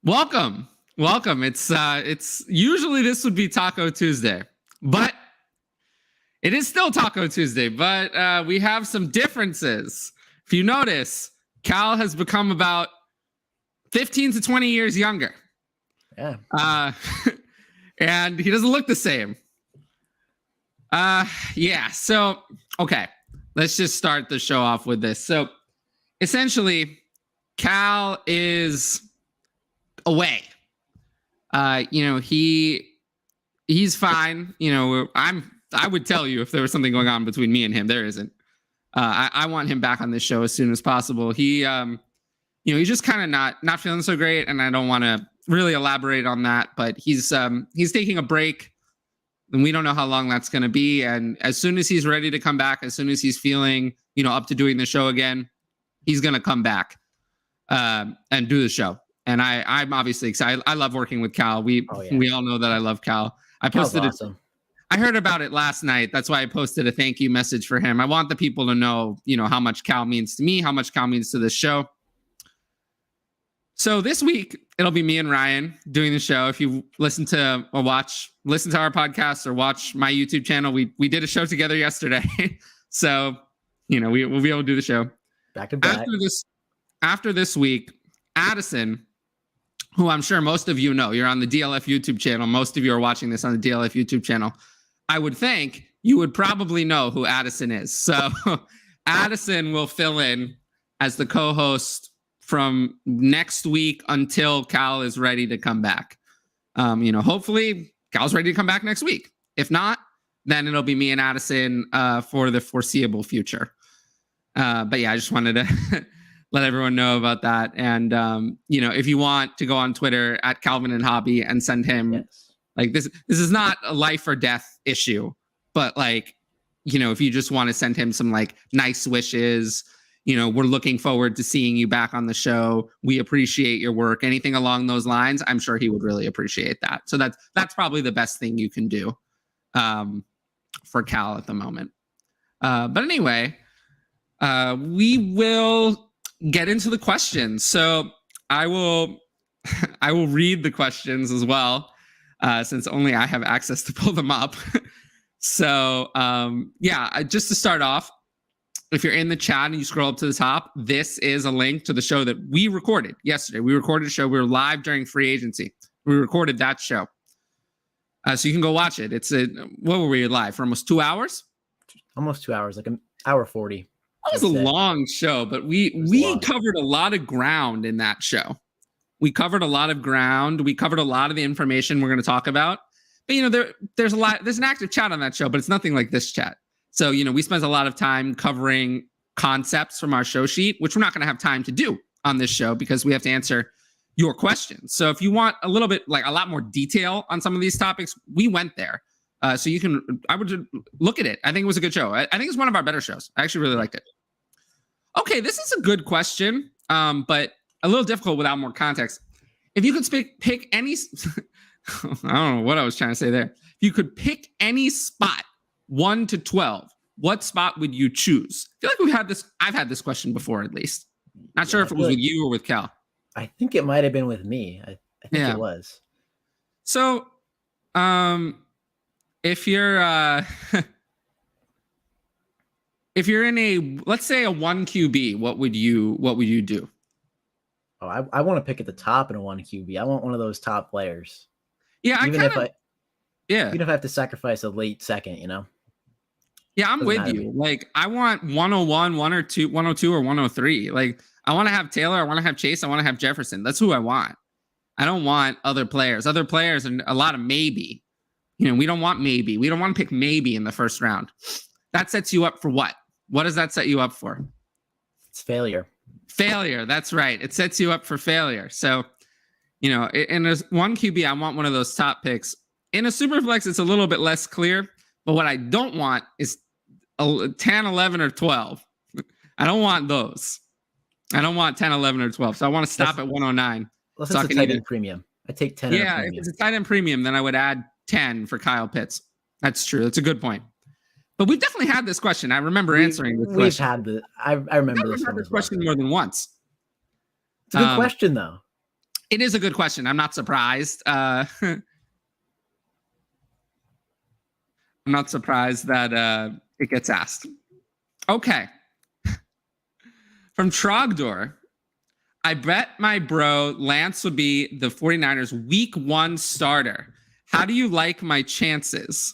Welcome. It's usually this would be Taco Tuesday, but it is still Taco Tuesday, but we have some differences. If you notice, Cal has become about 15 to 20 years younger. Yeah. And he doesn't look the same. Yeah. So, okay. Let's just start the show off with this. So, essentially, Cal is away. He's fine. I would tell you if there was something going on between me and him. There isn't. I want him back on this show as soon as possible. He's just kind of not feeling so great, and I don't want to really elaborate on that. But he's taking a break, and we don't know how long that's going to be. And as soon as he's ready to come back, as soon as he's feeling up to doing the show again, he's going to come back and do the show. And I'm obviously excited. I love working with Cal. We all know that I love Cal. I posted awesome. I heard about it last night. That's why I posted a thank you message for him. I want the people to know, how much Cal means to me, how much Cal means to this show. So this week, it'll be me and Ryan doing the show. If you listen to our podcast or watch my YouTube channel, we did a show together yesterday. So, we'll be able to do the show. Back to back. After this week, Addison, who I'm sure most of you know, you're on the DLF YouTube channel. Most of you are watching this on the DLF YouTube channel. I would think you would probably know who Addison is. So Addison will fill in as the co-host from next week until Cal is ready to come back. Hopefully Cal's ready to come back next week. If not, then it'll be me and Addison for the foreseeable future. But yeah, I just wanted to let everyone know about that. And, if you want to go on Twitter at Calvin and Hobby and send him this is not a life or death issue, but if you just want to send him some nice wishes, we're looking forward to seeing you back on the show. We appreciate your work. Anything along those lines, I'm sure he would really appreciate that. So that's probably the best thing you can do for Cal at the moment. But anyway, we will get into the questions. So I will read the questions as well, since only I have access to pull them up. So just to start off, if you're in the chat and you scroll up to the top, this is a link to the show that we recorded yesterday. We recorded a show. We were live during free agency. We recorded that show. So you can go watch it. What were we live for? Almost 2 hours? Almost 2 hours, like an hour 40. That was a long show, but we covered a lot of ground in that show. We covered a lot of ground. We covered a lot of the information we're going to talk about. But there's an active chat on that show, but it's nothing like this chat. So we spent a lot of time covering concepts from our show sheet, which we're not going to have time to do on this show because we have to answer your questions. So if you want a little bit a lot more detail on some of these topics, we went there. So I would look at it. I think it was a good show. I think it's one of our better shows. I actually really liked it. Okay, this is a good question, but a little difficult without more context. If you could pick any, I don't know what I was trying to say there. If you could pick any spot, 1 to 12, what spot would you choose? I feel like I've had this question before, at least. Not sure if it was with you or with Cal. I think it might have been with me. I think it was. So, if you're in let's say a 1 QB, what would you do? Oh, I want to pick at the top in a 1 QB. I want one of those top players. Yeah, even if I have to sacrifice a late second, Yeah, I'm with you. I want 101, 102, or 103. I want to have Taylor, I want to have Chase, I want to have Jefferson. That's who I want. I don't want other players. Other players and a lot of maybe. We don't want maybe. We don't want to pick maybe in the first round. That sets you up for what? What does that set you up for? It's failure. Failure. That's right. It sets you up for failure. So, in a 1 QB, I want one of those top picks. In a Superflex, it's a little bit less clear. But what I don't want is 10, 11, or 12. I don't want those. I don't want 10, 11, or 12. So I want to stop at 109. Unless it's a tight end premium. I take 10. Yeah, if it's a tight end premium, then I would add 10 for Kyle Pitts. That's true. That's a good point. But we've definitely had this question. I remember answering this question. I remember this question more than once. It's a good question, though. It is a good question. I'm not surprised. I'm not surprised that it gets asked. Okay. From Trogdor, I bet my bro Lance would be the 49ers week 1 starter. How do you like my chances?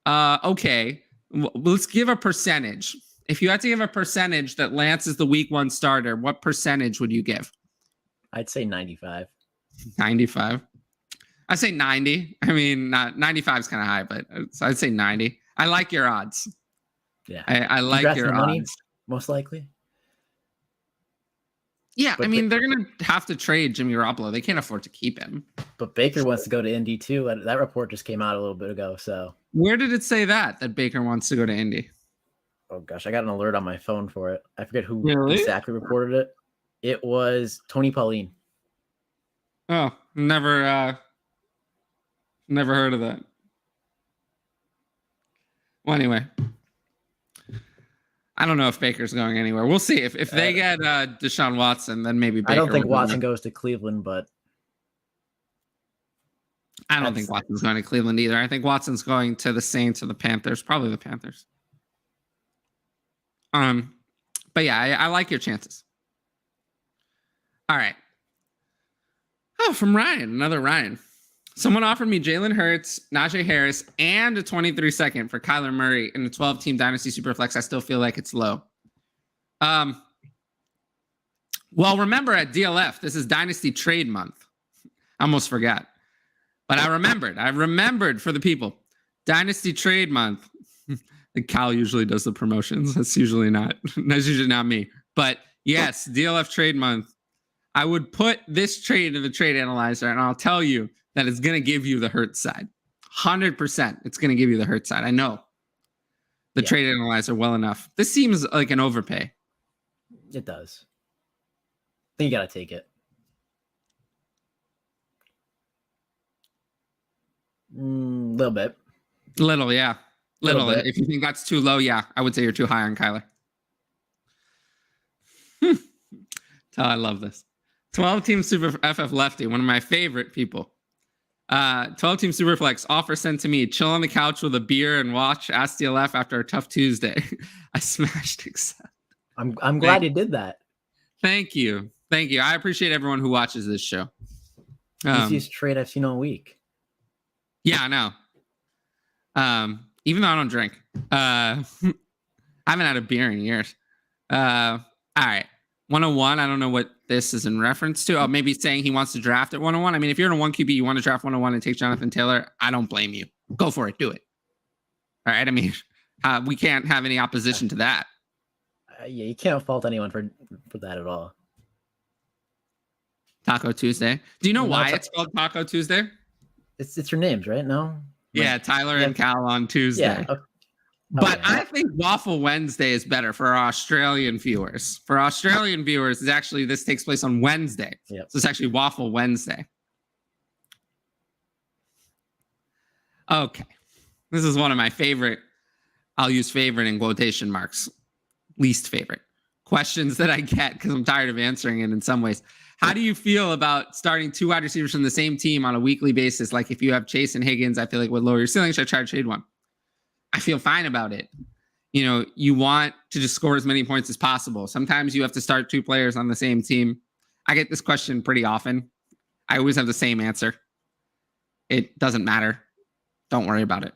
Okay. Let's give a percentage. If you had to give a percentage that Lance is the week 1 starter, what percentage would you give? I'd say 95. 95. I'd say 90. I mean, 95 is kind of high, but I'd say 90. I like your odds. Yeah. I like your money, odds. most likely. Yeah, But I mean, they're going to have to trade Jimmy Garoppolo. They can't afford to keep him. But Baker wants to go to Indy too. That report just came out a little bit ago. So where did it say that Baker wants to go to Indy? Oh gosh, I got an alert on my phone for it. I forget who Really? exactly reported it. It was Tony Pauline. Oh, never heard of that. Well, anyway, I don't know if Baker's going anywhere. We'll see. If they get Deshaun Watson, then maybe Baker. I don't think Watson goes to Cleveland, but I don't think Watson's going to Cleveland either. I think Watson's going to the Saints or the Panthers, probably the Panthers. But yeah, I like your chances. All right. Oh, from Ryan, another Ryan. Someone offered me Jalen Hurts, Najee Harris, and a 23-second for Kyler Murray in the 12-team Dynasty Superflex. I still feel like it's low. Well, remember at DLF, this is Dynasty Trade Month. I almost forgot. But I remembered for the people. Dynasty Trade Month. Cal usually does the promotions. That's usually not me. But yes, DLF Trade Month. I would put this trade in the trade analyzer, and I'll tell you that it's going to give you the Hurts side. 100%. It's going to give you the Hurts side. I know the trade analyzer well enough. This seems like an overpay. It does. I think you got to take it. Little bit. Little, yeah. Little. If you think that's too low, yeah, I would say you're too high on Kyler. I love this. 12-team Super FF Lefty, one of my favorite people. 12-team Superflex offer sent to me. Chill on the couch with a beer and watch Ask DLF after a tough Tuesday. I smashed accept. I'm glad you did that. Thank you. I appreciate everyone who watches this show. Easiest trade I've seen all week. Yeah, I know. Even though I don't drink. I haven't had a beer in years. All right. 101. I don't know what this is in reference to. Oh, maybe saying he wants to draft at 101. I mean, if you're in a 1 QB, you want to draft 101 and take Jonathan Taylor, I don't blame you. Go for it. Do it. All right. I mean, we can't have any opposition to that. Yeah, you can't fault anyone for that at all. Taco Tuesday. Do you know why it's called Taco Tuesday? It's your names, right? No? Yeah, Tyler and Cal on Tuesday. Yeah. Okay. But I think Waffle Wednesday is better for our Australian viewers. For Australian viewers, this takes place on Wednesday. Yep. So it's actually Waffle Wednesday. Okay. This is one of my favorite, I'll use favorite in quotation marks, least favorite questions that I get because I'm tired of answering it in some ways. How do you feel about starting 2 wide receivers from the same team on a weekly basis? Like if you have Chase and Higgins, I feel like would lower your ceiling. Should I try to trade one? I feel fine about it. You know, you want to just score as many points as possible. Sometimes you have to start 2 players on the same team. I get this question pretty often. I always have the same answer. It doesn't matter. Don't worry about it.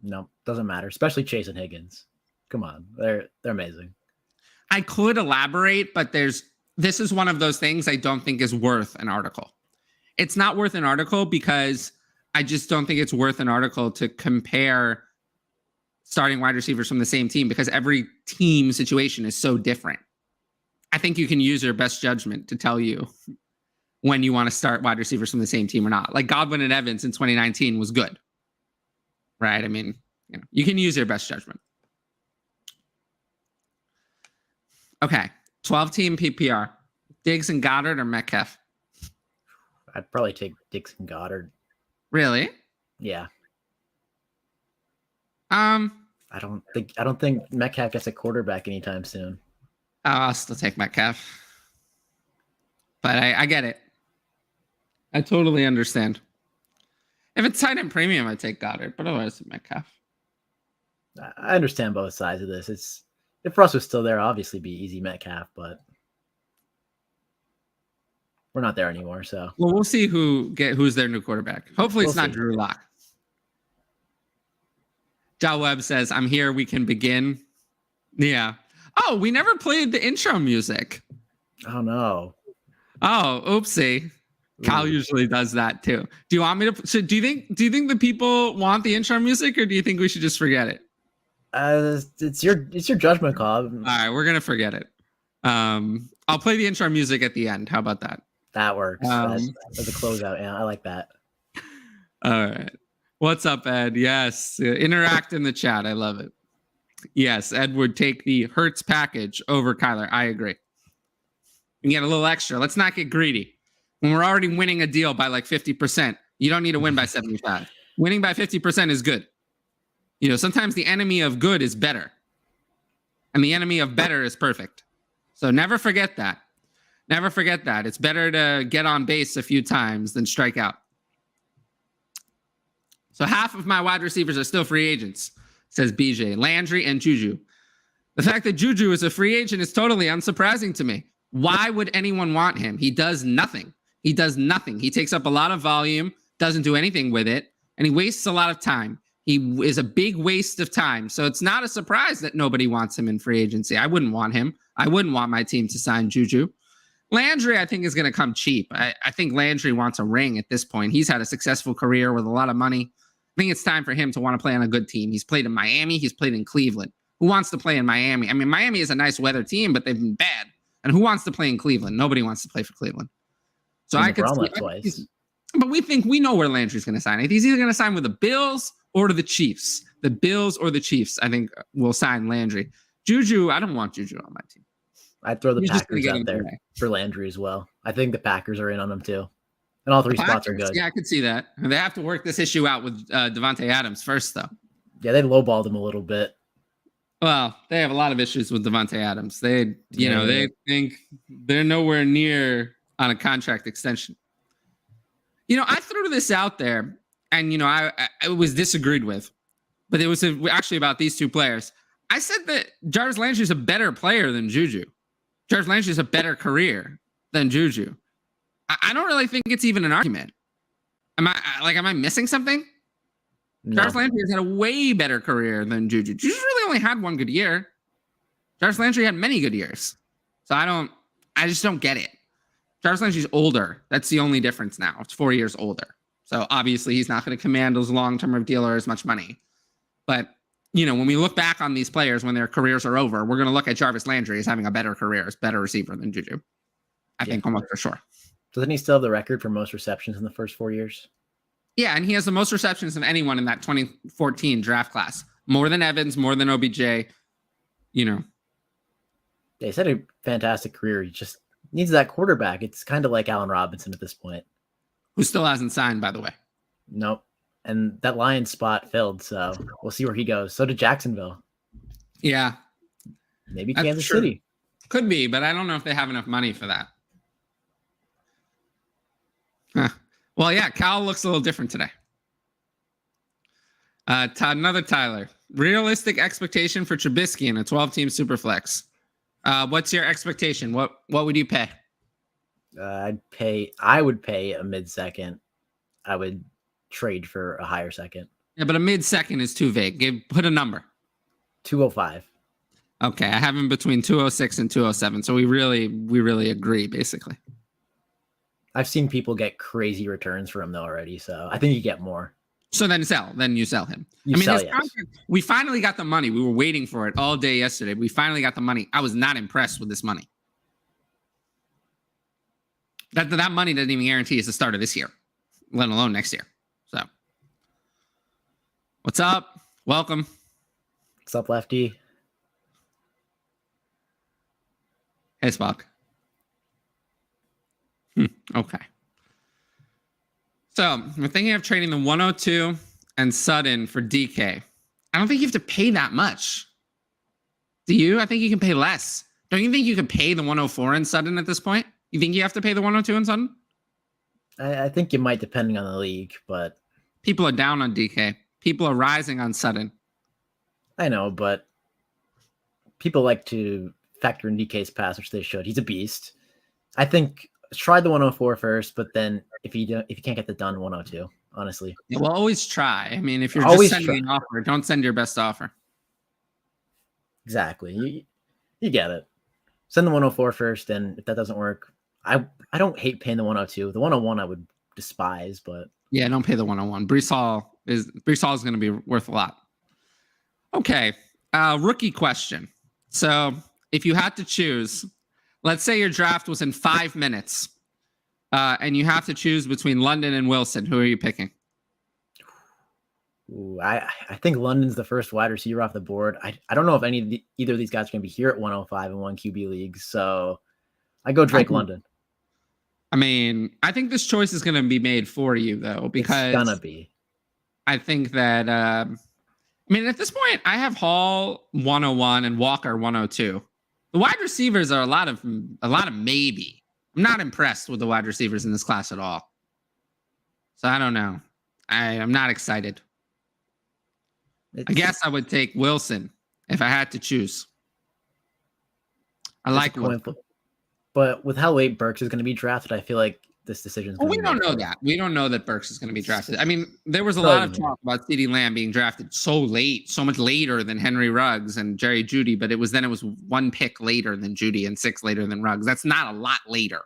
No, doesn't matter. Especially Chase and Higgins. Come on. They're amazing. I could elaborate, but this is one of those things I don't think is worth an article. It's not worth an article because I just don't think it's worth an article to compare starting wide receivers from the same team because every team situation is so different. I think you can use your best judgment to tell you when you want to start wide receivers from the same team or not. Like Godwin and Evans in 2019 was good, right? I mean, you can use your best judgment. Okay, 12-team PPR. Diggs and Goddard or Metcalf? I'd probably take Diggs and Goddard. Really? Yeah. I don't think Metcalf gets a quarterback anytime soon. I'll still take Metcalf. But I get it. I totally understand. If it's tight end premium, I take Goddard, but otherwise Metcalf. I understand both sides of this. It's if Russ was still there, obviously be easy Metcalf, but we're not there anymore. So well, we'll see who's their new quarterback. Hopefully, it's not Drew Lock. Ja Webb says, "I'm here. We can begin." Yeah. Oh, we never played the intro music. Oh no. Oh, oopsie. Cal usually does that too. Do you want me to? So do you think the people want the intro music, or do you think we should just forget it? It's your judgment call. All right, we're gonna forget it. I'll play the intro music at the end. How about that? That works. As a closeout. Yeah, I like that. All right. What's up, Ed? Yes, interact in the chat. I love it. Yes, Ed would take the Hertz package over Kyler. I agree. You get a little extra. Let's not get greedy. When we're already winning a deal by like 50%, you don't need to win by 75. Winning by 50% is good. You know, sometimes the enemy of good is better. And the enemy of better is perfect. So never forget that. Never forget that. It's better to get on base a few times than strike out. So half of my wide receivers are still free agents, says BJ. Landry and Juju. The fact that Juju is a free agent is totally unsurprising to me. Why would anyone want him? He does nothing. He does nothing. He takes up a lot of volume, doesn't do anything with it, and he wastes a lot of time. He is a big waste of time. So it's not a surprise that nobody wants him in free agency. I wouldn't want him. I wouldn't want my team to sign Juju. Landry, I think, is going to come cheap. I think Landry wants a ring at this point. He's had a successful career with a lot of money. I think it's time for him to want to play on a good team. He's played in Miami. He's played in Cleveland. Who wants to play in Miami? I mean, Miami is a nice weather team, but they've been bad. And who wants to play in Cleveland? Nobody wants to play for Cleveland. So I could see, twice. But we know where Landry's going to sign. He's either going to sign with the Bills or to the Chiefs. The Bills or the Chiefs, I think, will sign Landry. Juju, I don't want Juju on my team. I'd throw the Packers out there for Landry as well. I think the Packers are in on him too. And all three spots are good. Yeah, I could see that. They have to work this issue out with Devontae Adams first, though. Yeah, they lowballed him a little bit. Well, they have a lot of issues with Devontae Adams. They think they're nowhere near on a contract extension. You know, I threw this out there, and, you know, I was disagreed with, but it was actually about these two players. I said that Jarvis Landry is a better player than Juju. Jarvis Landry is a better career than Juju. I don't really think it's even an argument. Am I missing something? No. Jarvis Landry has had a way better career than Juju. Juju really only had one good year. Jarvis Landry had many good years. So I just don't get it. Jarvis Landry's older. That's the only difference now. It's 4 years older. So obviously he's not going to command as long-term of deal or as much money. But, you know, when we look back on these players when their careers are over, we're going to look at Jarvis Landry as having a better career, as better receiver than Juju. I think almost for sure. Doesn't he still have the record for most receptions in the first 4 years? Yeah, and he has the most receptions of anyone in that 2014 draft class. More than Evans, more than OBJ. You know. Yeah, he's had a fantastic career. He just needs that quarterback. It's kind of like Allen Robinson at this point. Who still hasn't signed, by the way. Nope. And that Lions spot filled, so we'll see where he goes. So did Jacksonville. Yeah. Maybe Kansas City. Could be, but I don't know if they have enough money for that. Huh. Well, yeah, Cal looks a little different today. Another Tyler. Realistic expectation for Trubisky in a 12-team Superflex. What's your expectation? What would you pay? I would pay a mid-second. I would trade for a higher second. Yeah, but a mid-second is too vague. Put a number. 205. Okay, I have him between 206 and 207. So we really agree, basically. I've seen people get crazy returns for him though already, so I think you get more. So then you sell him. We finally got the money. We were waiting for it all day yesterday. We finally got the money. I was not impressed with this money. That money doesn't even guarantee it's the start of this year, let alone next year. So, what's up? Welcome. What's up, Lefty? Hey, Spock. Okay. So we're thinking of trading the 102 and Sutton for DK. I don't think you have to pay that much. Do you? I think you can pay less. Don't you think you could pay the 104 and Sutton at this point? You think you have to pay the 102 in Sutton? I think you might, depending on the league, but People are down on DK. People are rising on Sutton. I know, but people like to factor in DK's pass, which they should. He's a beast. I think try the 104 first, but then if you can't get the done, 102. Honestly, Yeah, well, always try. I mean, if you're Always just sending an offer, don't send your best offer. exactly. You get it. Send the 104 first, and if that doesn't work, I don't hate paying the 102. The 101 I would despise, but Yeah, don't pay the 101. Brees Hall is going to be worth a lot. Okay, rookie question. So if you had to choose, let's say your draft was in 5 minutes, and you have to choose between London and Wilson. Who are you picking? ooh, I think London's the first wide receiver off the board. I don't know if either of these guys are going to be here at 105 in one QB league, so I go Drake London. I mean, I think this choice is going to be made for you, though, because it's gonna be. I think that I mean, at this point, I have Hall 101 and Walker 102. The wide receivers are a lot of maybe. I'm not impressed with the wide receivers in this class at all. So I don't know. I'm not excited. I guess I would take Wilson if I had to choose. I like Wilson. But with how late Burks is going to be drafted, I feel like this decision is going to be. We don't know that. We don't know that Burks is going to be drafted. I mean, there was a lot of talk about CeeDee Lamb being drafted so late, so much later than Henry Ruggs and Jerry Jeudy, but it was 1 pick later than Jeudy and 6 later than Ruggs. That's not a lot later.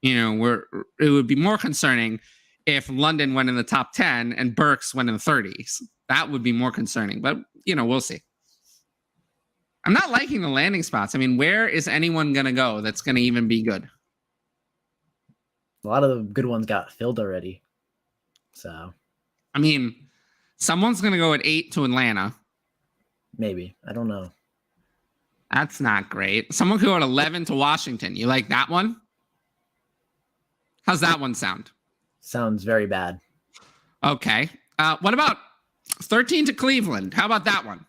You know, it would be more concerning if London went in the top 10 and Burks went in the 30s. That would be more concerning, but you know, we'll see. I'm not liking the landing spots. I mean, where is anyone going to go that's going to even be good? A lot of the good ones got filled already. So, I mean, someone's going to go at 8 to Atlanta. Maybe. I don't know. That's not great. Someone could go at 11 to Washington. You like that one? How's that one sound? Sounds very bad. Okay. What about 13 to Cleveland? How about that one?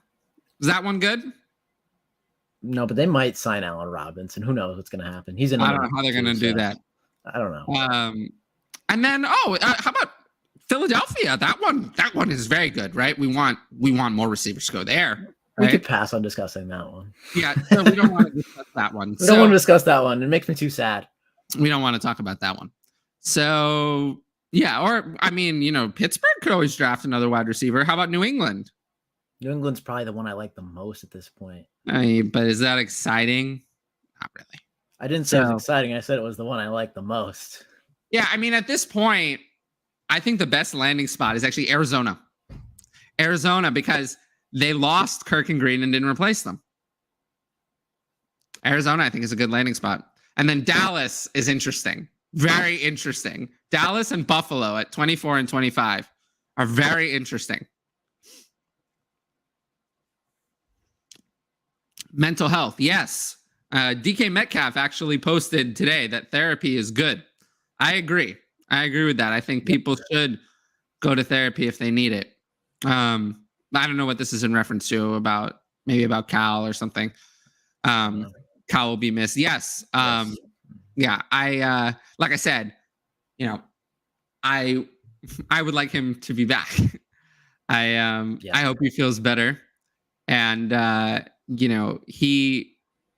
Is that one good? No, but they might sign Allen Robinson. Who knows what's going to happen? He's in. I don't know how they're going to do that. I don't know. And then, how about Philadelphia? That one is very good, right? We want more receivers to go there. Right? We could pass on discussing that one. Yeah, so we don't want to discuss that one. We don't want to discuss that one. It makes me too sad. We don't want to talk about that one. So yeah, or I mean, you know, Pittsburgh could always draft another wide receiver. How about New England? New England's probably the one I like the most at this point. But is that exciting? Not really. I didn't say it was exciting. I said it was the one I like the most. Yeah, I mean, at this point, I think the best landing spot is actually Arizona. Arizona, because they lost Kirk and Green and didn't replace them. Arizona, I think, is a good landing spot. And then Dallas is interesting. Very interesting. Dallas and Buffalo at 24 and 25 are very interesting. Mental health, yes. DK Metcalf actually posted today that therapy is good. I agree. I agree with that. I think people should go to therapy if they need it. I don't know what this is in reference to, maybe about Cal or something. Cal will be missed. Yes. Yeah. I like I said, you know, I would like him to be back. I hope he feels better. And you know, he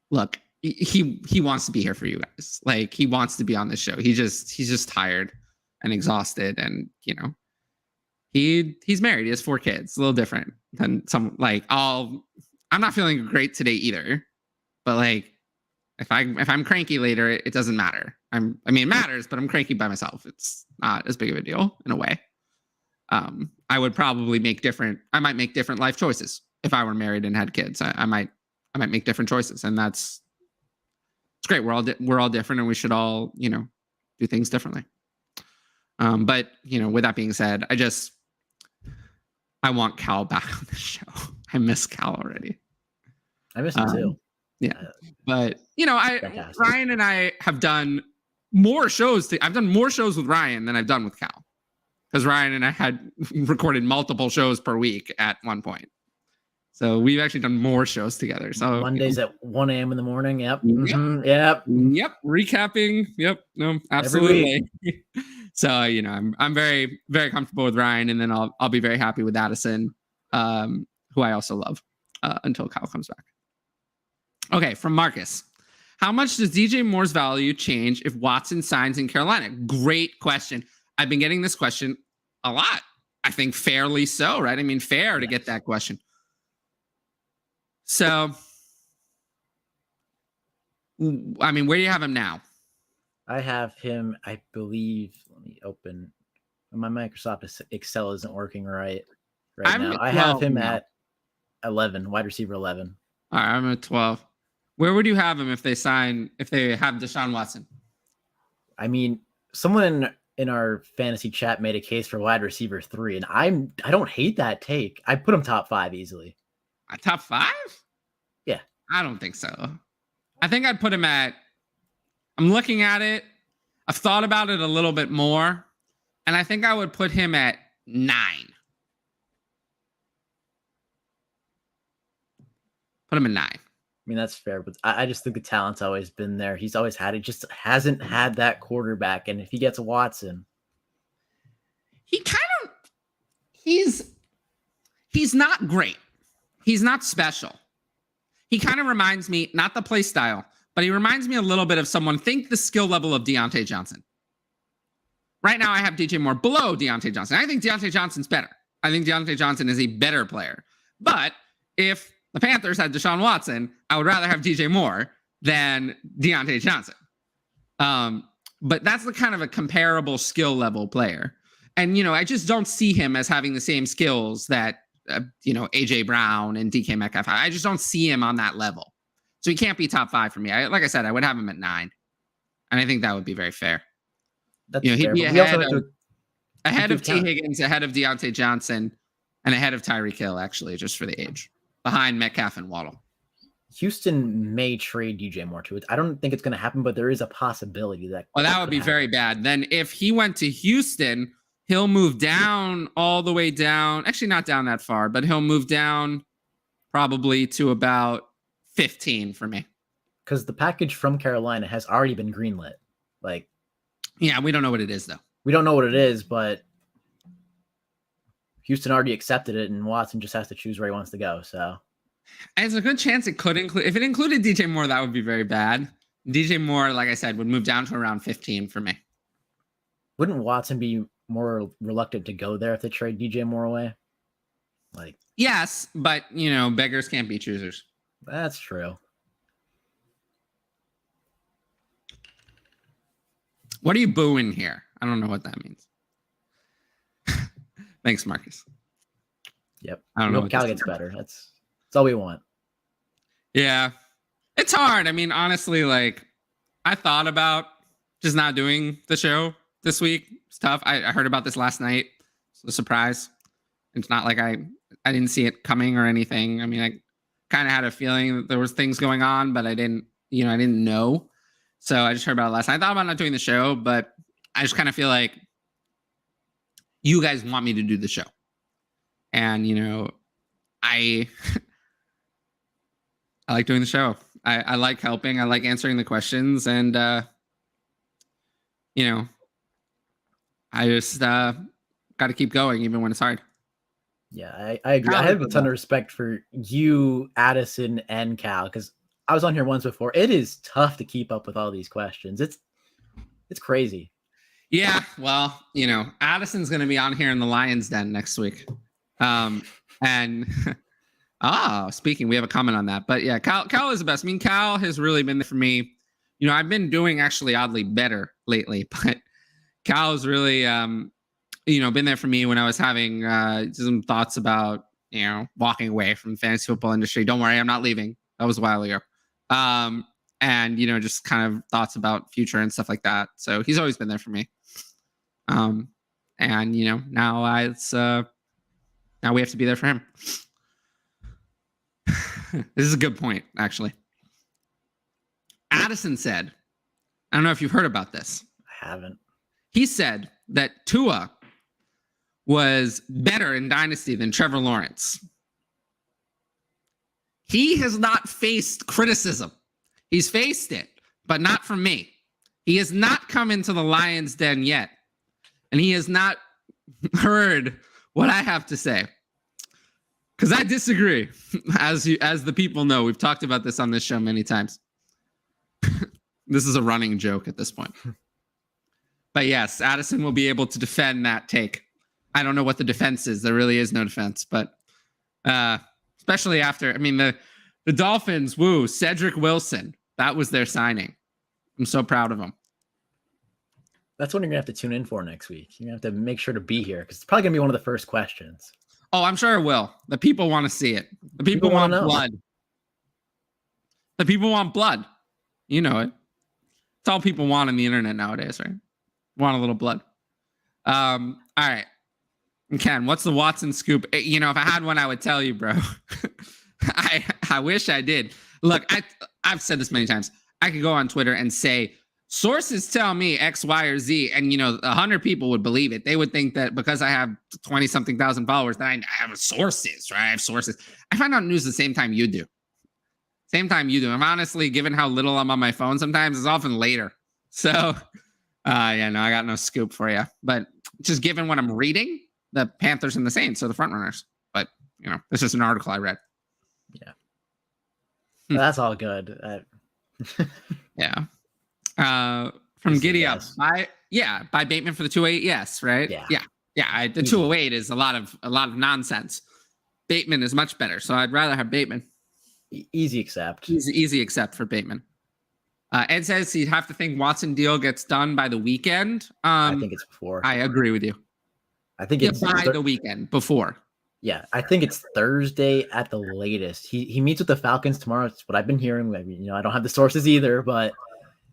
wants to be here for you guys. Like, he wants to be on the show. He's just tired and exhausted, and you know, he's married. He has 4 kids. A little different than some, like, I'm not feeling great today either, but like, if I'm cranky later, it doesn't matter. I mean, it matters, but I'm cranky by myself. It's not as big of a deal in a way. I would probably I might make different life choices if I were married and had kids. I might make different choices, and it's great. We're all different, and we should all, you know, do things differently. But you know, with that being said, I want Cal back on the show. I miss Cal already. I miss him too. Yeah, but you know, Ryan and I have done more shows. I've done more shows with Ryan than I've done with Cal, because Ryan and I had recorded multiple shows per week at one point. So we've actually done more shows together. So Mondays at 1 a.m. in the morning. Yep. Yep. Mhm, yep. Yep. Recapping. Yep. No, absolutely. So, I'm very, very comfortable with Ryan, and then I'll be very happy with Addison, who I also love, until Kyle comes back. Okay. From Marcus. How much does DJ Moore's value change if Watson signs in Carolina? Great question. I've been getting this question a lot. I think fairly so, right? I mean, fair to get that question. So, I mean, where do you have him now? I have him, I believe, let me open. My Microsoft Excel isn't working right now. I have him at 11, wide receiver 11. All right, I'm at 12. Where would you have him if they have Deshaun Watson? I mean, someone in our fantasy chat made a case for wide receiver 3, and I don't hate that take. I put him top 5 easily. Top 5? Yeah. I don't think so. I think I'd put him at, I'm looking at it. I've thought about it a little bit more, and I think I would put him at 9. Put him at 9. I mean, that's fair, but I just think the talent's always been there. He's always had it, just hasn't had that quarterback. And if he gets a Watson, he's not great. He's not special. He kind of reminds me, not the play style, but he reminds me a little bit of someone, think the skill level of Deontay Johnson. Right now, I have DJ Moore below Deontay Johnson. I think Deontay Johnson's better. I think Deontay Johnson is a better player. But if the Panthers had Deshaun Watson, I would rather have DJ Moore than Deontay Johnson. But that's the kind of a comparable skill level player. And, I just don't see him as having the same skills that, AJ Brown and DK Metcalf. I just don't see him on that level. So he can't be top 5 for me. Like I said, I would have him at 9. And I think that would be very fair. That's fair. He'd be ahead of T. Higgins, ahead of Deontay Johnson, and ahead of Tyreek Hill, actually, just for the age. Behind Metcalf and Waddle. Houston may trade DJ Moore to it. I don't think it's going to happen, but there is a possibility that. Well, that would be very bad. Then if he went to Houston, he'll move down all the way down. Actually, not down that far, but he'll move down probably to about 15 for me. Because the package from Carolina has already been greenlit. Yeah, we don't know what it is, though. We don't know what it is, but Houston already accepted it, and Watson just has to choose where he wants to go. So, and it's a good chance it could include. If it included DJ Moore, that would be very bad. DJ Moore, like I said, would move down to around 15 for me. Wouldn't Watson be more reluctant to go there if they trade DJ Moore away? Yes, but beggars can't be choosers. That's true. What are you booing here? I don't know what that means. Thanks, Marcus. Yep. I don't know. Cal gets better. That's all we want. Yeah. It's hard. I mean, honestly, I thought about just not doing the show this week. It's tough. I heard about this last night. It's a surprise. It's not like I didn't see it coming or anything. I mean, I kind of had a feeling that there was things going on, but I didn't know. So I just heard about it last night. I thought about not doing the show, but I just kind of feel like you guys want me to do the show. And, I like doing the show. I like helping. I like answering the questions. And, I just got to keep going even when it's hard. Yeah, I agree. I have a ton of respect for you, Addison, and Cal, because I was on here once before. It is tough to keep up with all these questions. It's crazy. Yeah, well, Addison's going to be on here in the Lions Den next week. And speaking, we have a comment on that. But yeah, Cal is the best. I mean, Cal has really been there for me. I've been doing actually oddly better lately, but Cal has really, been there for me when I was having some thoughts about, walking away from the fantasy football industry. Don't worry, I'm not leaving. That was a while ago. And, just kind of thoughts about future and stuff like that. So he's always been there for me. And, now now we have to be there for him. This is a good point, actually. Addison said, I don't know if you've heard about this. I haven't. He said that Tua was better in Dynasty than Trevor Lawrence. He has not faced criticism. He's faced it, but not from me. He has not come into the lion's den yet. And he has not heard what I have to say. Because I disagree. As the people know, we've talked about this on this show many times. This is a running joke at this point. But yes, Addison will be able to defend that take. I don't know what the defense is. There really is no defense. But especially after, I mean, the Dolphins, Cedric Wilson. That was their signing. I'm so proud of them. That's what you're going to have to tune in for next week. You're going to have to make sure to be here because it's probably going to be one of the first questions. Oh, I'm sure it will. The people want to see it. The people want blood. The people want blood. You know it. It's all people want on the internet nowadays, right? Want a little blood. All right. Ken, what's the Watson scoop? You know, if I had one, I would tell you, bro. I wish I did. Look, I've said this many times. I could go on Twitter and say, sources tell me X, Y, or Z, and 100 people would believe it. They would think that because I have 20-something thousand followers, that I have sources, right? I have sources. I find out news the same time you do. Same time you do. I'm honestly, given how little I'm on my phone, sometimes it's often later. So, I got no scoop for you. But just given what I'm reading, the Panthers and the Saints are the front runners. But it's just an article I read. Yeah, that's all good. Yeah. From Giddy Up. By Bateman for the 208. Yes, right? Yeah. The 208 is a lot of nonsense. Bateman is much better, so I'd rather have Bateman. Easy accept. Easy accept for Bateman. Ed says he'd have to think Watson deal gets done by the weekend. I think it's before. I agree with you. I think it's by the weekend before. Yeah, I think it's Thursday at the latest. He meets with the Falcons tomorrow. It's what I've been hearing. I don't have the sources either, but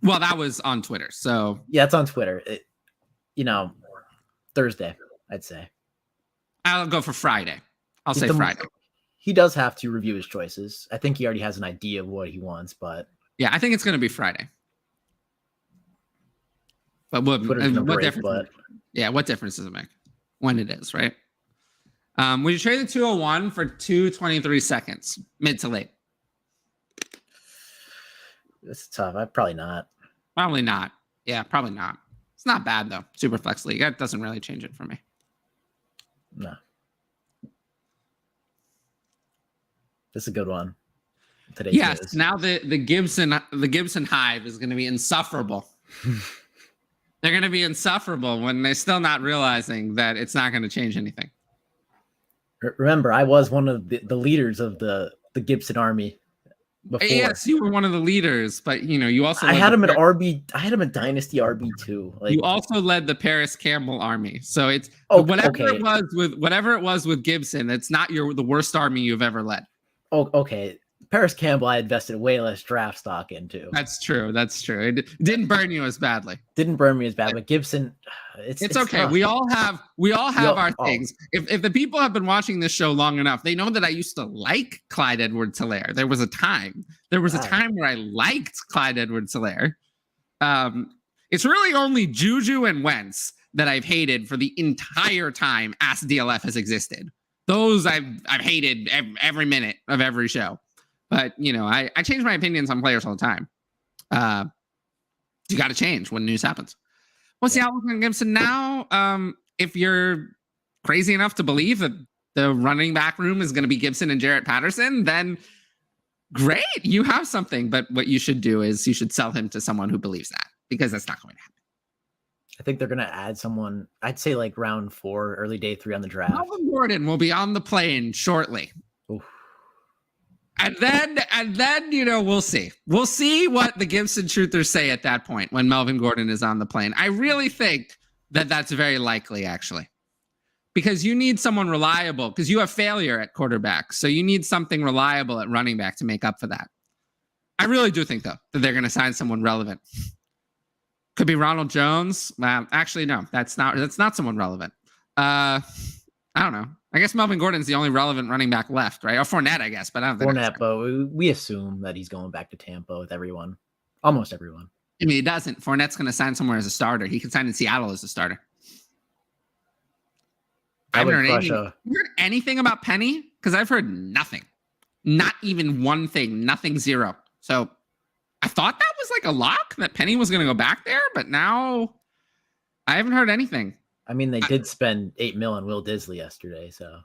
well, that was on Twitter. So yeah, it's on Twitter. Thursday, I'd say. I'll go for Friday. I'll say Friday. He does have to review his choices. I think he already has an idea of what he wants, but yeah, I think it's going to be Friday. But what difference? Yeah, what difference does it make when it is, right? Would you trade the 201 for 223 seconds, mid to late? It's tough. Probably not. Probably not. Yeah, probably not. It's not bad though. Superflex league. That doesn't really change it for me. No. This is a good one. Yes. Now the Gibson hive is going to be insufferable. They're going to be insufferable when they're still not realizing that it's not going to change anything. Remember, I was one of the leaders of the Gibson army before. Yes, you were one of the leaders, but you also I had him at RB. I had him at Dynasty RB2. You also led the Paris Campbell army, so it's whatever it was with Gibson. It's not the worst army you've ever led. Oh, okay. Paris Campbell, I invested way less draft stock into. That's true. It didn't burn you as badly. Didn't burn me as bad, but Gibson, it's okay. Tough. We all have our things. If the people have been watching this show long enough, they know that I used to like Clyde Edwards-Helaire. There was a time where I liked Clyde Edwards-Helaire. It's really only Juju and Wentz that I've hated for the entire time Ask DLF has existed. Those I've hated every minute of every show. But, I change my opinions on players all the time. You got to change when news happens. What's the outlook on Gibson now? If you're crazy enough to believe that the running back room is going to be Gibson and Jarrett Patterson, then great, you have something. But what you should do is you should sell him to someone who believes that, because that's not going to happen. I think they're going to add someone, I'd say like round 4, early day 3 on the draft. Melvin Gordon will be on the plane shortly. Oof. And then, we'll see. We'll see what the Gibson truthers say at that point when Melvin Gordon is on the plane. I really think that that's very likely, actually, because you need someone reliable, because you have failure at quarterback. So you need something reliable at running back to make up for that. I really do think, though, that they're going to sign someone relevant. Could be Ronald Jones. Actually, no, that's not someone relevant. I don't know. I guess Melvin Gordon's the only relevant running back left, right? Or Fournette, I guess, but I don't think Fournette, but we assume that he's going back to Tampa with everyone. Almost everyone. I mean, he doesn't. Fournette's going to sign somewhere as a starter. He can sign in Seattle as a starter. I haven't heard anything about Penny, because I've heard nothing. Not even one thing, nothing, zero. So I thought that was like a lock that Penny was going to go back there, but now I haven't heard anything. I mean, they did spend $8 million on Will Disley yesterday, so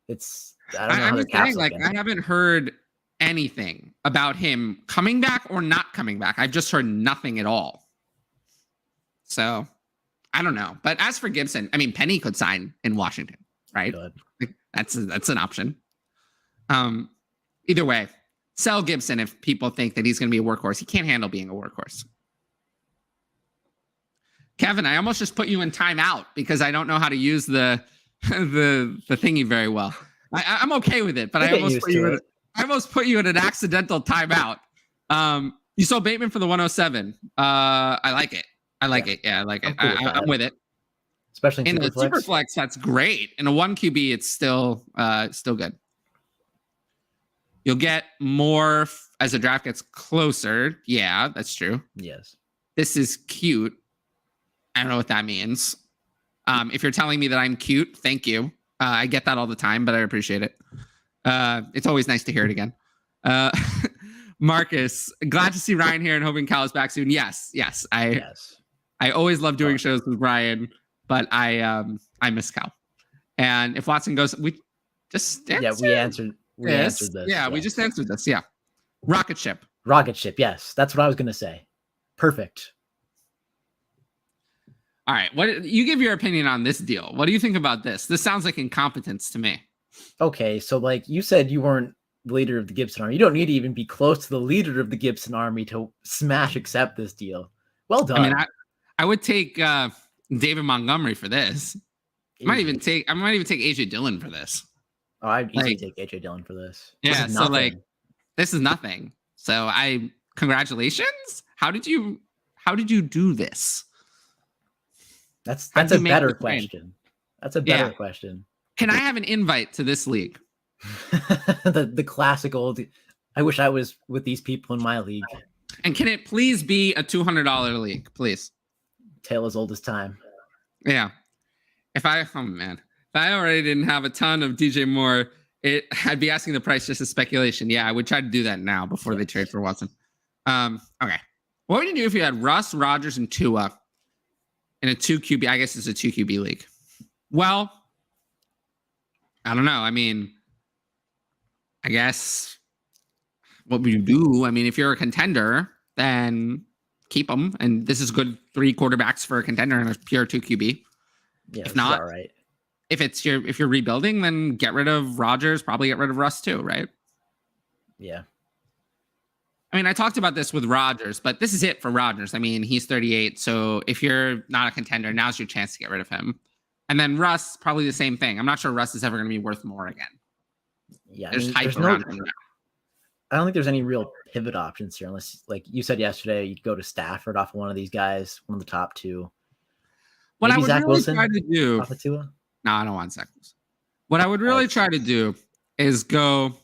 it's I don't know how I'm their just saying, cap's like, looking. I haven't heard anything about him coming back or not coming back. I've just heard nothing at all. So I don't know. But as for Gibson, I mean, Penny could sign in Washington, right? Like, that's an option. Either way, sell Gibson if people think that he's going to be a workhorse. He can't handle being a workhorse. Kevin, I almost just put you in timeout because I don't know how to use the thingy very well. I'm okay with it, but I almost put you in an accidental timeout. You sold Bateman for the 107. I like it. I like it. Yeah, I like it. I'm with it. Especially in a Superflex, that's great. In a 1 QB, it's still good. You'll get more as the draft gets closer. Yeah, that's true. Yes. This is cute. I don't know what that means. If you're telling me that I'm cute, thank you. I get that all the time, but I appreciate it. It's always nice to hear it again. Marcus, glad to see Ryan here and hoping Cal is back soon. Yes. I always love doing shows with Ryan, but I miss Cal. And if Watson goes, we just answered. Yeah, we answered this. Yeah, we just answered this. Yeah. Rocket ship. Yes, that's what I was gonna say. Perfect. All right. What you give your opinion on this deal? What do you think about this? This sounds like incompetence to me. Okay, so like you said, you weren't the leader of the Gibson Army. You don't need to even be close to the leader of the Gibson Army to accept this deal. Well done. I mean, I would take David Montgomery for this. I might even take AJ Dillon for this. Oh, I'd easily take AJ Dillon for this. Yeah, so like this is nothing. So congratulations. How did you do this? That's a better question. That's a better question. Can I have an invite to this league? the classic old, I wish I was with these people in my league. And can it please be a $200 league, please? Tale as old as time. Yeah. If I already didn't have a ton of DJ Moore, I'd be asking the price just as speculation. Yeah, I would try to do that now before they trade for Watson. Okay. What would you do if you had Russ, Rodgers, and Tua in a 2 QB? I guess it's a 2 QB league. Well, I don't know. I mean, I guess what would you do? I mean, if you're a contender, then keep them. And this is good 3 quarterbacks for a contender and a pure 2 QB. Yeah, if not, all right. If you're rebuilding, then get rid of Rodgers, probably get rid of Russ too, right? Yeah. I mean, I talked about this with Rodgers, but this is it for Rodgers. I mean, he's 38. So if you're not a contender, now's your chance to get rid of him. And then Russ, probably the same thing. I'm not sure Russ is ever going to be worth more again. Yeah. There's hype around him now. I don't think there's any real pivot options here, unless, like you said yesterday, you'd go to Stafford off of one of these guys, one of the top 2. What Maybe I would Zach really Wilson try to do. Off of Tua? No, I don't want Zach Wilson. What I would really try to do is go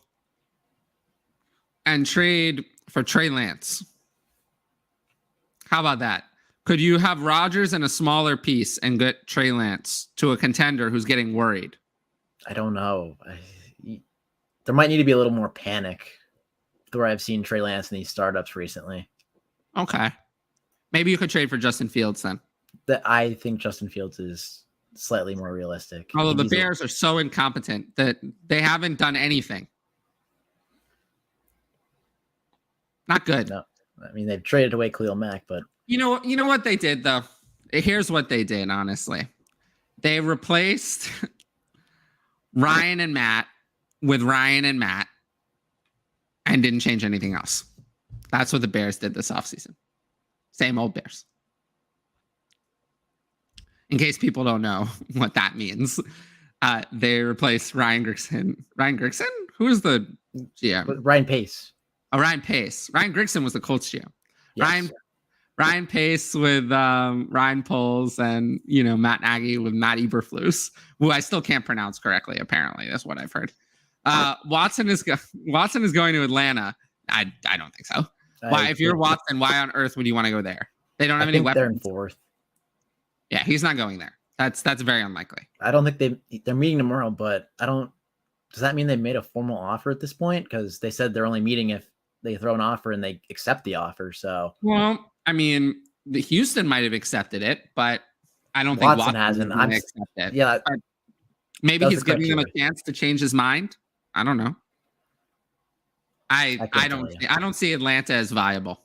and trade for Trey Lance. How about that? Could you have Rodgers in a smaller piece and get Trey Lance to a contender who's getting worried? I don't know. There might need to be a little more panic where I've seen Trey Lance in these startups recently. Okay. Maybe you could trade for Justin Fields then. I think Justin Fields is slightly more realistic. Although the Bears are so incompetent that they haven't done anything. Not good. No, I mean, they've traded away Khalil Mack, but you know what they did though. Here's what they did. Honestly, they replaced Ryan and Matt with Ryan and Matt, and didn't change anything else. That's what the Bears did this offseason. Same old Bears. In case people don't know what that means, they replaced Ryan Grigson. Ryan Grigson? Who is the GM? Ryan Pace. Oh, Ryan Pace. Ryan Grigson was the Colts GM. Yes. Ryan Pace with Ryan Poles and Matt Nagy with Matt Eberflus, who I still can't pronounce correctly. Apparently, that's what I've heard. Watson is going to Atlanta. I don't think so. Why, if you're Watson, why on earth would you want to go there? They don't have any weapons. They're in 4th. Yeah, he's not going there. That's very unlikely. I don't think they're meeting tomorrow, but I don't does that mean they made a formal offer at this point? Because they said they're only meeting if they throw an offer and they accept the offer. So, well, I mean, the Houston might have accepted it, but I don't think Watson Watson hasn't. is going to accept it. Yeah, But maybe that was he's the giving them a criteria. chance to change his mind. I don't know. I couldn't don't tell you. I don't see Atlanta as viable.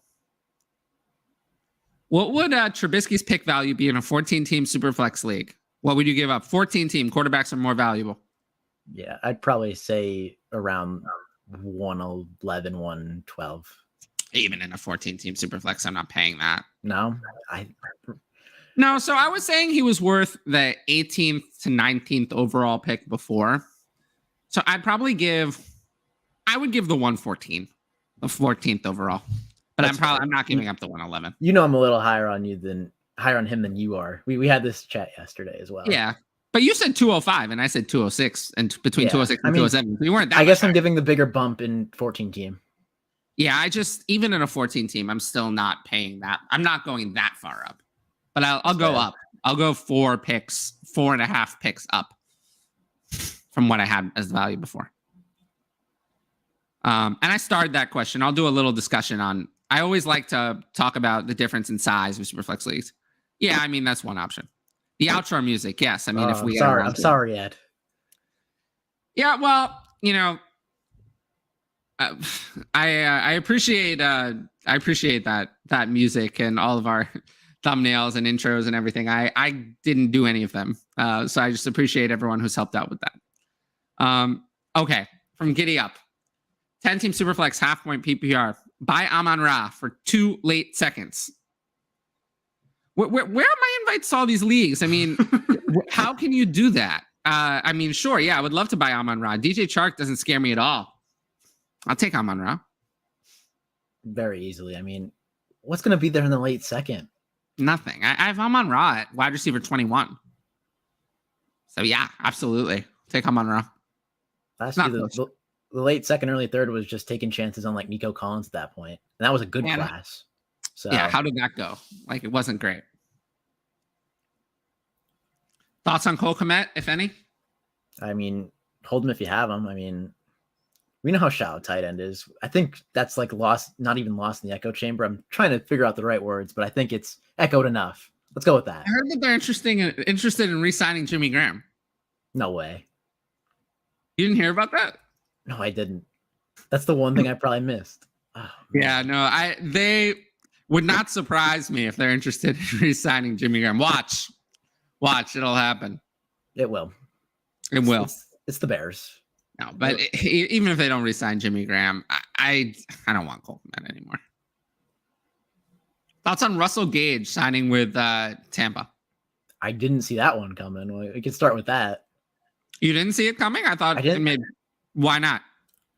What would Trubisky's pick value be in a 14-team Superflex league? What would you give up? 14-team quarterbacks are more valuable. Yeah, I'd probably say around 111, 112. Even in a 14-team Superflex, I'm not paying that. No, No, so I was saying he was worth the 18th to 19th overall pick before. So I would give the 114, the 14th overall. But I'm not giving up the 111. You know, I'm a little higher on him than you are. We had this chat yesterday as well. Yeah. But you said 205 and I said 206, and between 206 and 207. We weren't that I guess high. I'm giving the bigger bump in 14 team. Yeah, even in a 14 team, I'm still not paying that. I'm not going that far up. But I'll go up. I'll go 4.5 picks up from what I had as value before. And I started that question. I'll do a little discussion on. I always like to talk about the difference in size of Superflex leagues. Yeah, I mean that's one option. The outro music, yes. I mean, if we I'm sorry, Ed. Yeah, well, you know, I appreciate that music and all of our thumbnails and intros and everything. I didn't do any of them, so I just appreciate everyone who's helped out with that. Okay, from Giddy Up, 10-team Superflex half-point PPR. Buy Amon-Ra for 2 late seconds. Where are my invites to all these leagues? I mean, how can you do that? I mean, sure, yeah, I would love to buy Amon-Ra. DJ Chark doesn't scare me at all. I'll take Amon-Ra. Very easily. I mean, what's going to be there in the late second? Nothing. I have Amon-Ra at wide receiver 21. So, yeah, absolutely. Take Amon-Ra. Last year, the late second, early third was just taking chances on like Nico Collins at that point. And that was a good class. So yeah, how did that go? Like, it wasn't great. Thoughts on Cole Kmet, if any? I mean, hold him if you have him. I mean, we know how shallow tight end is. I think that's like not even lost in the echo chamber. I'm trying to figure out the right words, but I think it's echoed enough. Let's go with that. I heard that they're interested in re-signing Jimmy Graham. No way. You didn't hear about that? No, I didn't. That's the one thing I probably missed. Oh, yeah, no, they would not surprise me if they're interested in re-signing Jimmy Graham. Watch, it'll happen. It will. It will. It's the Bears. No, but even if they don't re-sign Jimmy Graham, I don't want Cole Kmet anymore. Thoughts on Russell Gage signing with Tampa? I didn't see that one coming. Well, we could start with that. You didn't see it coming? I thought it made. Why not?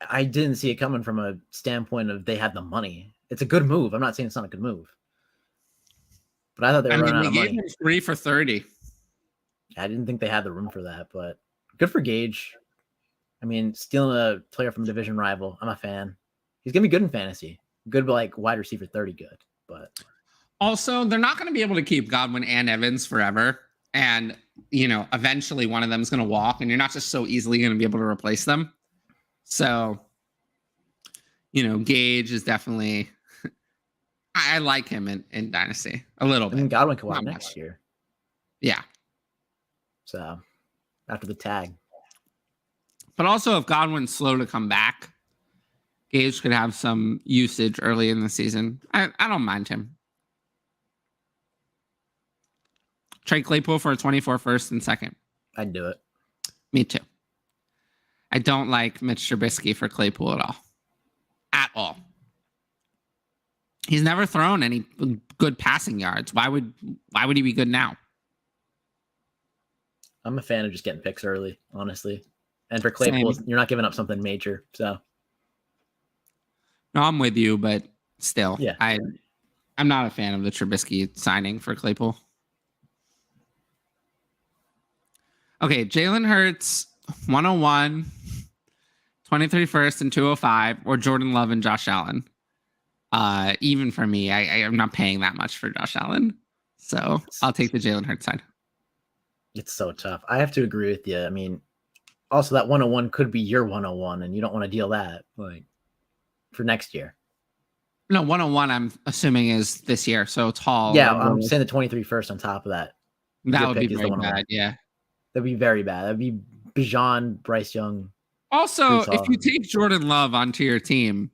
I didn't see it coming from a standpoint of they had the money. It's a good move. I'm not saying it's not a good move, but I thought they were running out of money. Gave him 3 for $30. I didn't think they had the room for that, but good for Gage. I mean, stealing a player from a division rival. I'm a fan. He's gonna be good in fantasy. Good, like wide receiver 30, good. But also, they're not going to be able to keep Godwin and Evans forever, and eventually one of them is going to walk, and you're not just so easily going to be able to replace them. So, Gage is definitely. I like him in Dynasty a little bit. I mean, Godwin could walk next year. Yeah. So, after the tag. But also, if Godwin's slow to come back, Gage could have some usage early in the season. I don't mind him. Trade Claypool for a 24 first and second. I'd do it. Me too. I don't like Mitch Trubisky for Claypool at all. At all. He's never thrown any good passing yards. Why would he be good now? I'm a fan of just getting picks early, honestly. And for Claypool, you're not giving up something major. So no, I'm with you, but still, yeah. I'm not a fan of the Trubisky signing for Claypool. Okay, Jalen Hurts, 101, 23 first and 205, or Jordan Love and Josh Allen. Even for me, I am not paying that much for Josh Allen. So I'll take the Jalen Hurts side. It's so tough. I have to agree with you. I mean, also that 101 could be your 101, and you don't want to deal that like for next year. No, 101, I'm assuming, is this year. So it's Hall. Yeah, I'm saying the 23 first on top of that. That would be very bad. Yeah. That'd be very bad. That'd be Bijan, Bryce Young. Also, if you take Jordan Love onto your team,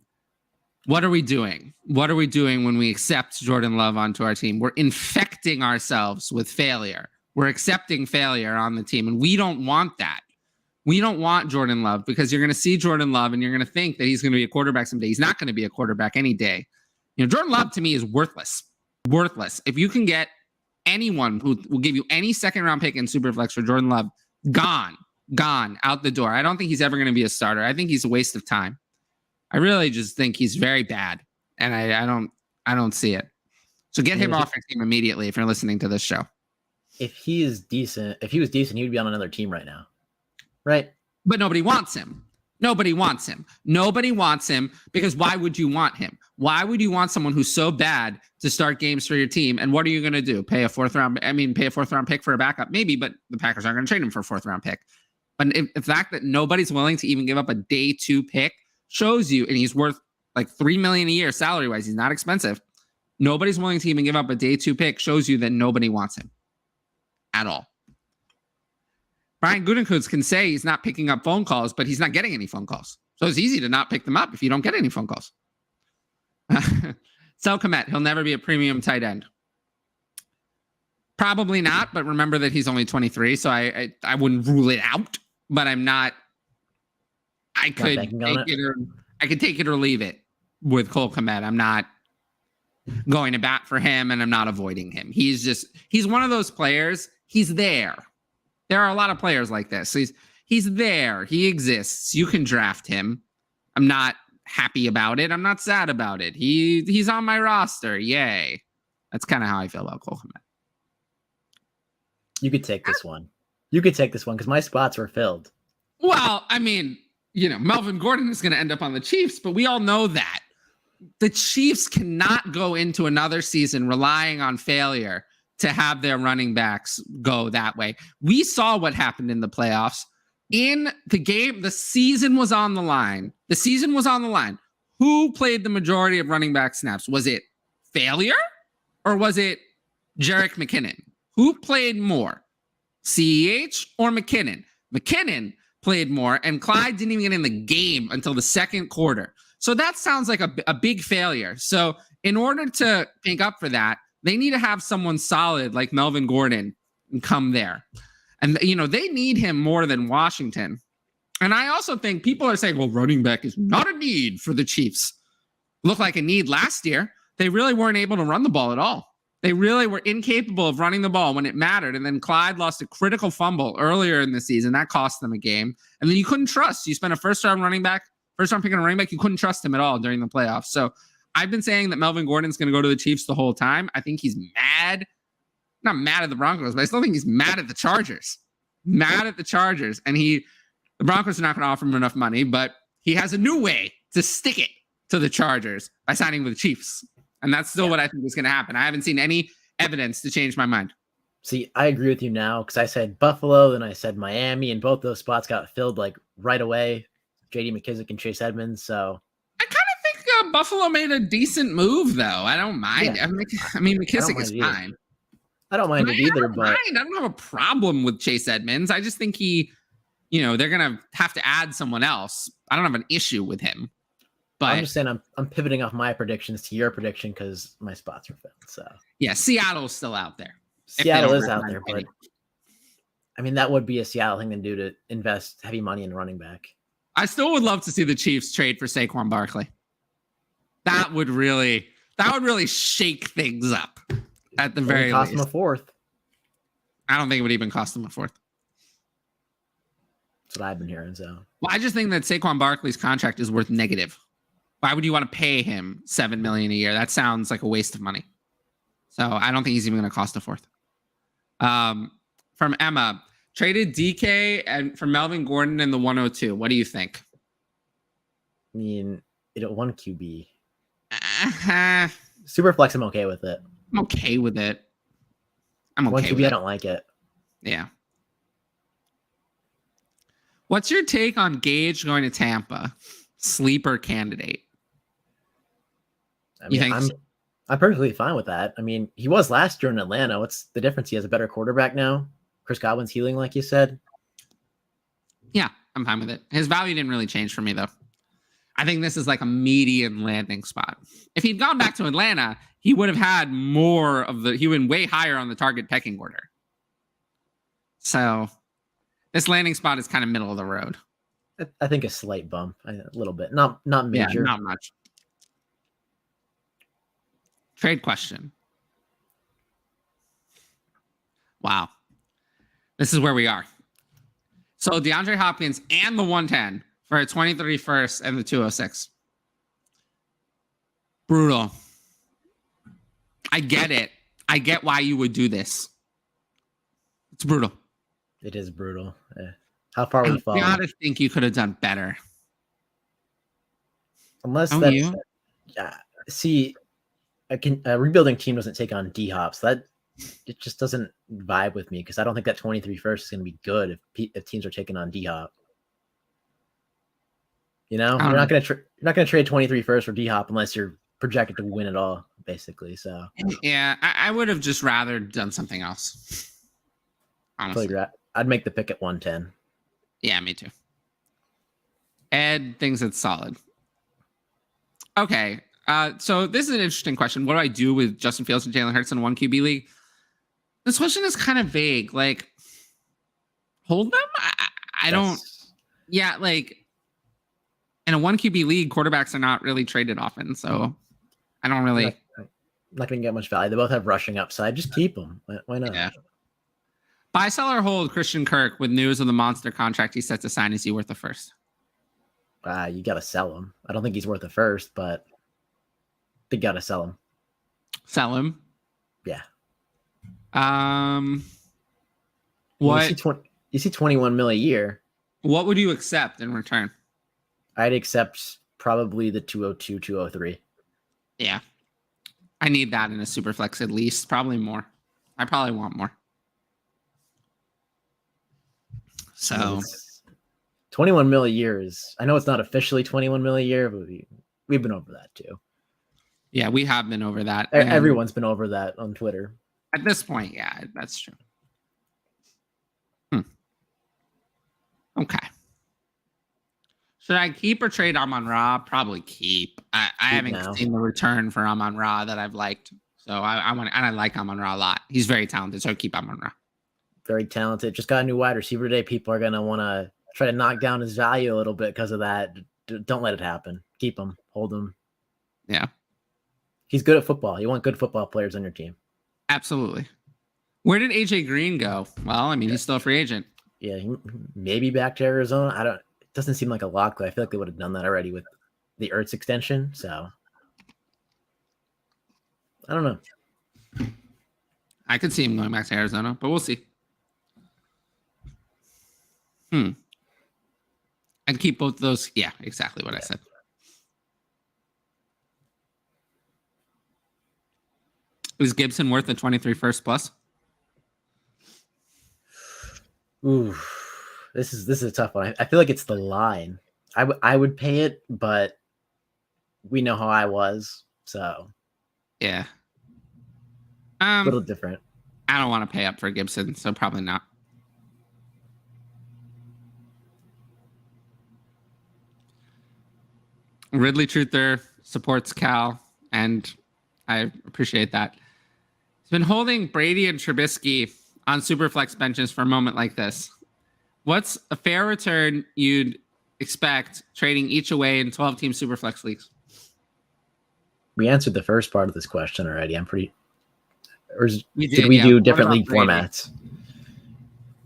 what are we doing? What are we doing when we accept Jordan Love onto our team? We're infecting ourselves with failure. We're accepting failure on the team, and we don't want that. We don't want Jordan Love because you're going to see Jordan Love and you're going to think that he's going to be a quarterback someday. He's not going to be a quarterback any day. Jordan Love to me is worthless. Worthless. If you can get anyone who will give you any second-round pick in Superflex for Jordan Love, gone out the door. I don't think he's ever going to be a starter. I think he's a waste of time. I really just think he's very bad, and I don't see it. So get him off your team immediately if you're listening to this show. If he was decent, he would be on another team right now. Right. But nobody wants him. Nobody wants him. Nobody wants him because why would you want him? Why would you want someone who's so bad to start games for your team? And what are you going to do? Pay a fourth round pick for a backup? Maybe, but the Packers aren't going to trade him for a fourth round pick. But the fact that nobody's willing to even give up a day 2 pick shows you, and he's worth like $3 million a year salary wise. He's not expensive. Nobody's willing to even give up a day 2 pick shows you that nobody wants him at all. Brian Gutekunst can say he's not picking up phone calls, but he's not getting any phone calls. So it's easy to not pick them up if you don't get any phone calls. Sell Kmet. He'll never be a premium tight end. Probably not, but remember that he's only 23, so I wouldn't rule it out, but I'm not. I could take it or leave it with Cole Kmet. I'm not going to bat for him, and I'm not avoiding him. He's one of those players. He's there. There are a lot of players like this. He's there. He exists. You can draft him. I'm not happy about it. I'm not sad about it. He's on my roster. Yay. That's kind of how I feel about Cole Kmet. You could take this one. Because my spots were filled. Well, I mean, Melvin Gordon is going to end up on the Chiefs, but we all know that. The Chiefs cannot go into another season relying on failure to have their running backs go that way. We saw what happened in the playoffs. In the game, the season was on the line. Who played the majority of running back snaps? Was it failure or was it Jerick McKinnon? Who played more, CEH or McKinnon? McKinnon played more, and Clyde didn't even get in the game until the second quarter. So that sounds like a big failure. So in order to make up for that, they need to have someone solid like Melvin Gordon come there. And, they need him more than Washington. And I also think people are saying, well, running back is not a need for the Chiefs. Looked like a need last year. They really weren't able to run the ball at all. They really were incapable of running the ball when it mattered. And then Clyde lost a critical fumble earlier in the season. That cost them a game. And then you couldn't trust. You spent a first-round pick on a running back. You couldn't trust him at all during the playoffs. So I've been saying that Melvin Gordon's going to go to the Chiefs the whole time. I think he's mad. Not mad at the Broncos, but I still think he's mad at the Chargers. And the Broncos are not going to offer him enough money, but he has a new way to stick it to the Chargers by signing with the Chiefs. And that's still what I think is going to happen. I haven't seen any evidence to change my mind. See, I agree with you now because I said Buffalo, then I said Miami, and both those spots got filled like right away. J.D. McKissick and Chase Edmonds. So I kind of think Buffalo made a decent move, though. I don't mind. Yeah. I mean, McKissick is fine. I don't mind it either, but I don't have a problem with Chase Edmonds. I just think they're going to have to add someone else. I don't have an issue with him. But I'm just saying I'm pivoting off my predictions to your prediction because my spots are filled. So yeah, Seattle's still out there. Seattle is out there, but I mean that would be a Seattle thing to do to invest heavy money in running back. I still would love to see the Chiefs trade for Saquon Barkley. That would really shake things up at the very least. Cost them a fourth. I don't think it would even cost them a fourth. That's what I've been hearing. So well, I just think that Saquon Barkley's contract is worth negative. Why would you want to pay him $7 million a year? That sounds like a waste of money. So I don't think he's even going to cost a fourth. From Emma, traded DK and for Melvin Gordon in the 102. What do you think? I mean, one QB. Superflex, I'm okay with it. I'm okay with it. One QB, I don't like it. Yeah. What's your take on Gage going to Tampa? Sleeper candidate. I mean, I'm perfectly fine with that. I mean, he was last year in Atlanta. What's the difference? He has a better quarterback now. Chris Godwin's healing, like you said. Yeah, I'm fine with it. His value didn't really change for me, though. I think this is like a median landing spot. If he'd gone back to Atlanta, he would have had more of the, he went way higher on the target pecking order. So this landing spot is kind of middle of the road. I think a slight bump, a little bit, not major. Yeah, not much. Trade question. Wow. This is where we are. So DeAndre Hopkins and the 110 for a 23 first and the 206. Brutal. I get it. I get why you would do this. It's brutal. It is brutal. How far we fall? I gotta think you could have done better. Unless that's see, a rebuilding team doesn't take on D-Hop, so that it just doesn't vibe with me because I don't think that 23 first is going to be good if teams are taking on D-Hop. You know, you're not going to trade 23 first for D-Hop unless you're projected to win it all, basically. So yeah, I would have just rather done something else. Honestly, I'd make the pick at 110. Yeah, me too. Ed thinks it's solid. Okay, so this is an interesting question. What do I do with Justin Fields and Jalen Hurts in one QB league? This question is kind of vague. Like, hold them? I don't. Yeah, like in a one QB league, quarterbacks are not really traded often, so I don't really. I'm not going to get much value. They both have rushing upside. Just keep them. Why not? Yeah. Buy, sell, or hold Christian Kirk with news of the monster contract he's set to sign. Is he worth the first? You got to sell him. I don't think he's worth the first, but they got to sell him. Sell him? Yeah. What? You see 21 mil a year. What would you accept in return? I'd accept probably the 202, 203. Yeah. I need that in a Superflex at least. Probably more. I probably want more. So 21 mil a year is, I know it's not officially 21 mil a year, but we've been over that too. Yeah, we have been over that. Everyone's been over that on Twitter. At this point, yeah, that's true. Okay. Should I keep or trade Amon-Ra? Probably keep. I haven't seen the return for Amon-Ra that I've liked. So I want, and I like Amon-Ra a lot. He's very talented, so keep Amon-Ra. Very talented. Just got a new wide receiver today. People are going to want to try to knock down his value a little bit because of that. Don't let it happen. Keep him. Hold him. Yeah. He's good at football. You want good football players on your team. Absolutely. Where did AJ Green go? Well, I mean, he's still a free agent. Yeah, maybe back to Arizona. It doesn't seem like a lock. I feel like they would have done that already with the Ertz extension. So I don't know. I could see him going back to Arizona, but we'll see. I'd keep both of those. Yeah, exactly what I said. Is Gibson worth the 23 first plus? Ooh, this is a tough one. I feel like it's the line. I would pay it, but we know how I was, so yeah. A little different. I don't want to pay up for Gibson, so probably not. Ridley Truther supports Cal, and I appreciate that. He's been holding Brady and Trubisky on Superflex benches for a moment like this. What's a fair return you'd expect trading each away in 12-team Superflex leagues? We answered the first part of this question already. I'm pretty. Or did we yeah. do different league formats?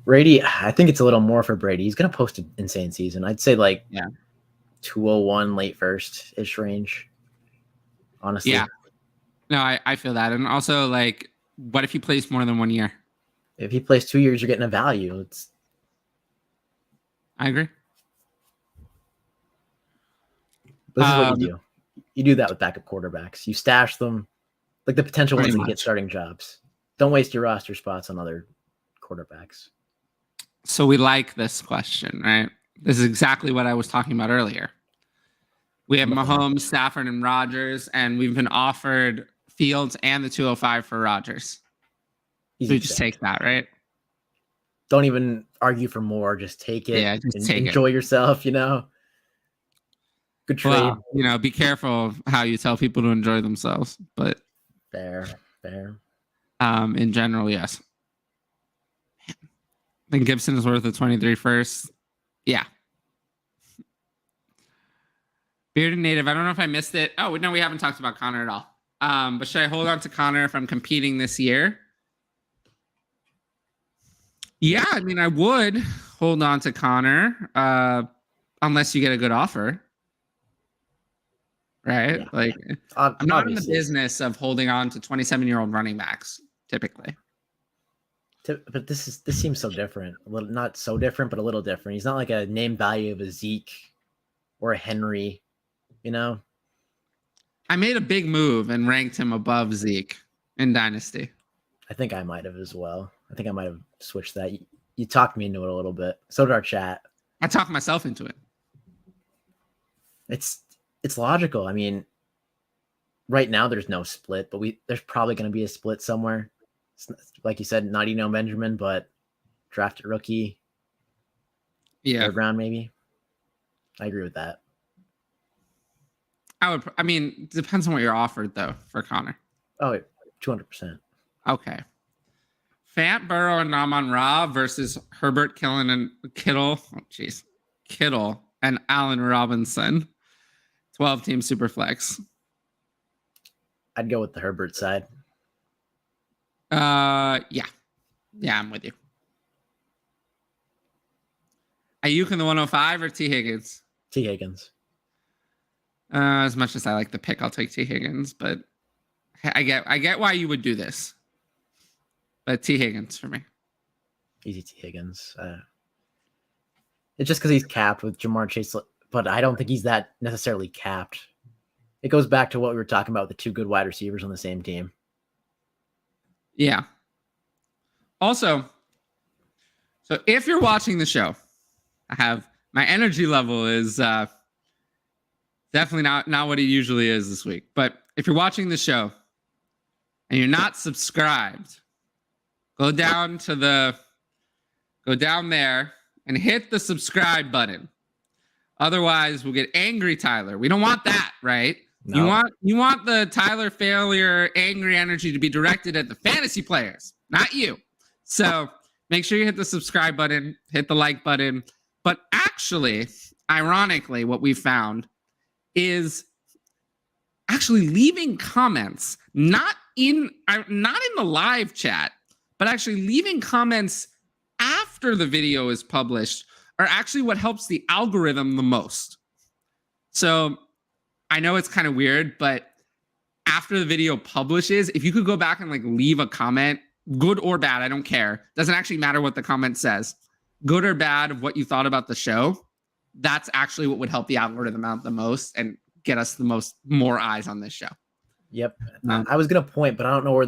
Brady, I think it's a little more for Brady. He's going to post an insane season. I'd say 201 late first ish range. Honestly, yeah. No, I feel that, and also what if he plays more than 1 year? If he plays 2 years, you're getting a value. I agree. This is what you do. You do that with backup quarterbacks. You stash them, like the potential ones to get starting jobs. Don't waste your roster spots on other quarterbacks. So we like this question, right? This is exactly what I was talking about earlier. We have Mahomes, Stafford, and Rodgers, and we've been offered Fields and the 205 for Rodgers. Easy We just take that, right? Don't even argue for more. Just take it. Yeah, just take enjoy it. yourself, you know. Good trade. Well, you know, be careful of how you tell people to enjoy themselves. But fair. In general, yes. I think Gibson is worth a 23 first. Yeah. Bearded Native. I don't know if I missed it. Oh, no, we haven't talked about Conor at all. But should I hold on to Conor if I'm competing this year? Yeah, I mean, I would hold on to Conor unless you get a good offer. Right? Yeah. Like, I'm not in the business of holding on to 27-year-old running backs, typically. But this seems so different. A little, not so different, but a little different. He's not like a name value of a Zeke or a Henry, you know? I made a big move and ranked him above Zeke in Dynasty. I think I might have as well. I think I might have switched that. You talked me into it a little bit. So did our chat. I talked myself into it. It's logical. I mean, right now there's no split, but there's probably going to be a split somewhere. Like you said, not Eno Benjamin, but drafted rookie. Yeah. Third round, maybe. I agree with that. I mean, depends on what you're offered, though, for Conor. Oh, 200%. Okay. Fant, Burrow, and Amon Ra versus Herbert, Kittle, Kittle, and Allen Robinson. 12-team Superflex. I'd go with the Herbert side. Yeah, I'm with you. Ayuk in the 105 or T. Higgins? T. Higgins. As much as I like the pick, I'll take T. Higgins, but I get why you would do this. But T. Higgins for me. Easy T. Higgins. It's just because he's capped with Jamar Chase, but I don't think he's that necessarily capped. It goes back to what we were talking about with the two good wide receivers on the same team. Yeah. Also, so if you're watching the show, my energy level is definitely not what it usually is this week. But if you're watching the show and you're not subscribed, go down there and hit the subscribe button. Otherwise, we'll get angry Tyler. We don't want that, right? No. You want the Tyler failure angry energy to be directed at the fantasy players, not you. So make sure you hit the subscribe button, hit the like button. But actually, ironically, what we found is actually leaving comments, not in the live chat, but actually leaving comments after the video is published are actually what helps the algorithm the most. So I know it's kind of weird, but after the video publishes, if you could go back and like leave a comment, good or bad, I don't care. Doesn't actually matter what the comment says. Good or bad of what you thought about the show. That's actually what would help the algorithm out the most and get us more eyes on this show. Yep. I was gonna point, but I don't know where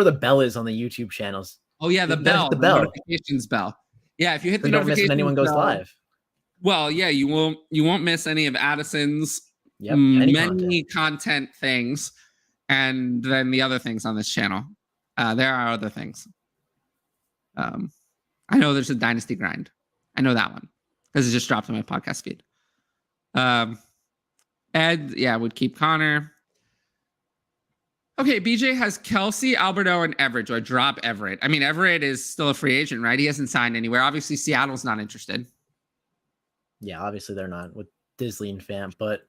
the bell is on the YouTube channels. Oh yeah, the notifications bell. Yeah, if you hit the notification, don't miss when anyone goes live. Well, yeah, you won't miss any of Addison's many content things, and then the other things on this channel. There are other things. I know there's a Dynasty grind. I know that one because it just dropped in my podcast feed. Ed, would keep Conor. Okay, BJ has Kelsey, Alberto, and Everett. Do I drop Everett? I mean, Everett is still a free agent, right? He hasn't signed anywhere. Obviously, Seattle's not interested. Yeah, obviously they're not with Disley and Fant, but